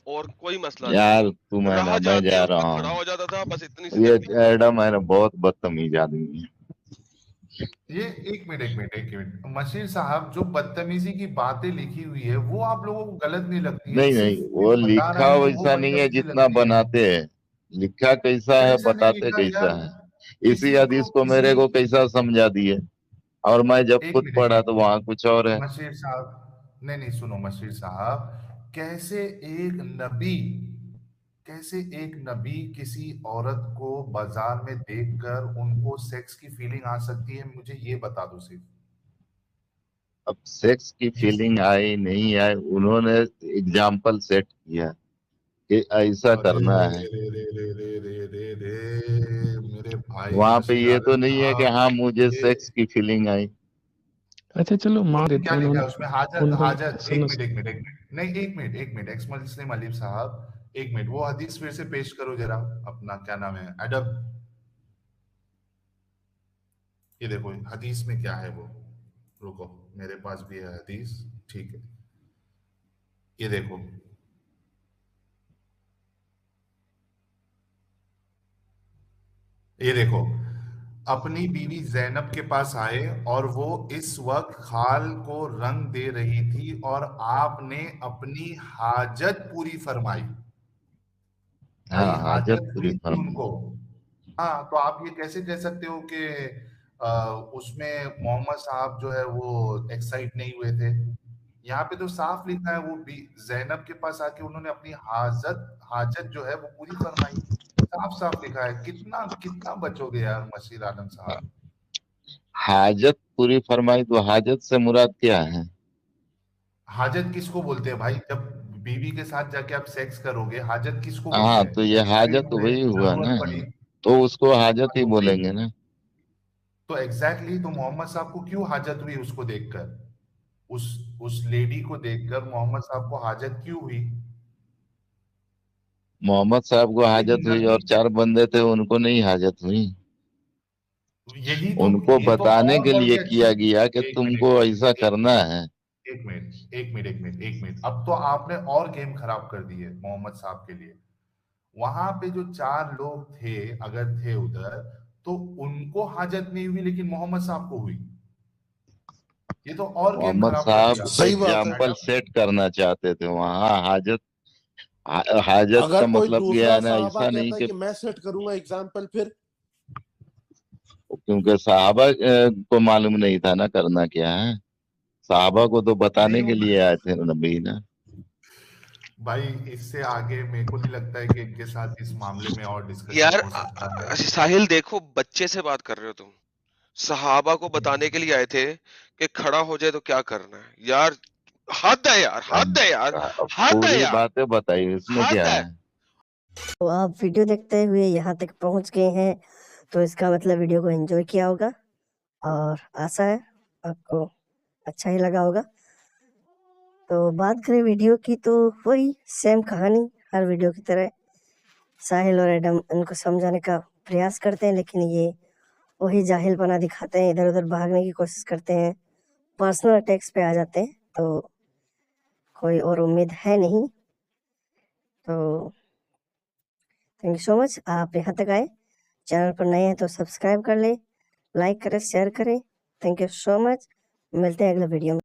और कोई मसला नहीं यार तुम था, है राह ना, मैं जाते जा उसका रहा खड़ा हूँ। हो जाता था, बस इतनी सी ये तकलीफ। एडम है ना, बहुत बदतमीज आदमी है। ये एक मिनट मशीर साहब, जो बदतमीजी की बातें लिखी हुई है वो आप लोगों को गलत नहीं लगती है? नहीं नहीं, सिर्फ वो जो बता रहा लिखा है वो वैसा नहीं है बदतमीजी जितना लगती है? बनाते हैं। लिखा कैसा है, कैसा नहीं बताते लिखा कैसा यार? है। इसी किसी को हदीस को किसी मेरे को कैसा समझा दिए, और मैं जब खुद एक पढ़ा तो मिनट वहां कुछ और है। मशीर साहब, नहीं नहीं सुनो मशीर साहब, कैसे एक नबी कैसे एक नबी किसी औरत को बाजार में देखकर उनको सेक्स की फीलिंग आ सकती है? मुझे ये बता दो सिर्फ। अब सेक्स की जिस फीलिंग आई नहीं आई, उन्होंने एग्जाम्पल सेट किया कि ऐसा अरे करना रे है। रे रे रे रे रे रे रे मेरे भाई वहां पे मशीर ये तो आलम नहीं है कि साहब, हाँ मुझे ये सेक्स की फीलिंग आई। अच्छा चलो मान उन्होंने देते क्या हैं लिखा उन्होंने है उसमें? हाजत उन्होंने हाजत सुनो एक मिनट नहीं, एक मिनट मुस्लिम अलीफ साहब, एक मिनट वो हदीस फिर से पेश करो जरा, अपना क्या नाम है एडम, ये देखो हदीस में क्या है वो। रुको, मेरे पास भी है हदीस, ठीक है, ये देखो, ये देखो, अपनी बीवी जैनब के पास आए और वो इस वक्त खाल को रंग दे रही थी और आपने अपनी हाजत पूरी फरमाई। भाई हाँ, हाजत हाजत पूरी हुई थी फरमाई। उनको। हाँ, तो आप ये कैसे कह सकते हो कि उसमें मोहम्मद साहब जो है वो एक्साइट नहीं हुए थे? यहाँ पे तो साफ लिखा है वो जैनब के पास आके उन्होंने अपनी हाजत जो है वो पूरी फरमाई। साफ साफ लिखा है। कितना कितना बचोगे यार मशीर आलम साहब? हाजत पूरी फरमाई, तो हाजत से मुराद क्या है? हाजत किसको बोलते हैं भाई? जब बीवी के साथ जाके आप सेक्स करोगे, हाजत किसको बोलते हाँ, हैं? तो ये एक्साइट हाजत हुए, वही हुआ जरूरत ना, पड़ी। तो उसको हाजत ही तो वही बोलेंगे ना। तो एग्जैक्टली तो मोहम्मद साहब को क्यों हाजत हुई उसको देखकर? उस लेडी को देखकर मोहम्मद साहब को हाजत क्यों हुई? मोहम्मद साहब को हाजत लेकिन हुई और नबी, 4 बंदे थे, उनको नहीं हाजत हुई। यही तो उनको ये तो बताने और के बढ़ लिए के अच्छी। किया गया कि एक मिनट तुमको ऐसा एक करना मिनट है। एक मिनट एक मिनट एक मिनट एक मिनट अब तो आपने और गेम खराब कर दी है मोहम्मद साहब के लिए। वहां पे जो 4 लोग थे, अगर थे उधर, तो उनको हाजत नहीं हुई लेकिन मोहम्मद साहब को हुई। ये तो और गेम मोहम्मद खराब कर साहब दिया सही आपने बात है। Example madam. सेट करना चाहते थे वहां। हाजत अगर का कोई मतलब ये दूसरा है ना, सहाबा ऐसा नहीं कहता है कि कि मैं सेट करूंगा एग्जाम्पल, फिर क्योंकि साहबा को मालूम नहीं था ना करना क्या है। साहबा को तो नहीं बताने के वो लिए आए थे नबी ना। भाई, इससे आगे मेरे को नहीं लगता है कि इनके साथ इस मामले में और डिस्कशन यार हो सकता है। साहिल देखो, बच्चे से बात कर रहे हो तुम। सहाबा को बताने के लिए आए थे कि खड़ा हो जाए तो क्या करना है। यार हद है यार, हद है यार, हद है पूरी यार, बातें बताई, इसमें हद क्या है। है? तो आप वीडियो देखते हुए यहाँ तक पहुँच गए हैं, तो इसका मतलब वीडियो को एंजॉय किया होगा और आशा है आपको अच्छा ही लगा होगा। तो बात करें वीडियो की, तो वही सेम कहानी हर वीडियो की तरह। साहिल और एडम इनको समझाने का प्रयास करते हैं, लेकिन ये वही जाहिलपना दिखाते हैं, इधर उधर भागने की कोशिश करते हैं, पर्सनल अटैक्स पे आ जाते हैं। तो कोई और उम्मीद है नहीं। तो थैंक यू सो मच, आप यहाँ तक आए। चैनल पर नए हैं तो सब्सक्राइब कर ले, लाइक करें, शेयर करें। थैंक यू सो मच, मिलते हैं अगले वीडियो में।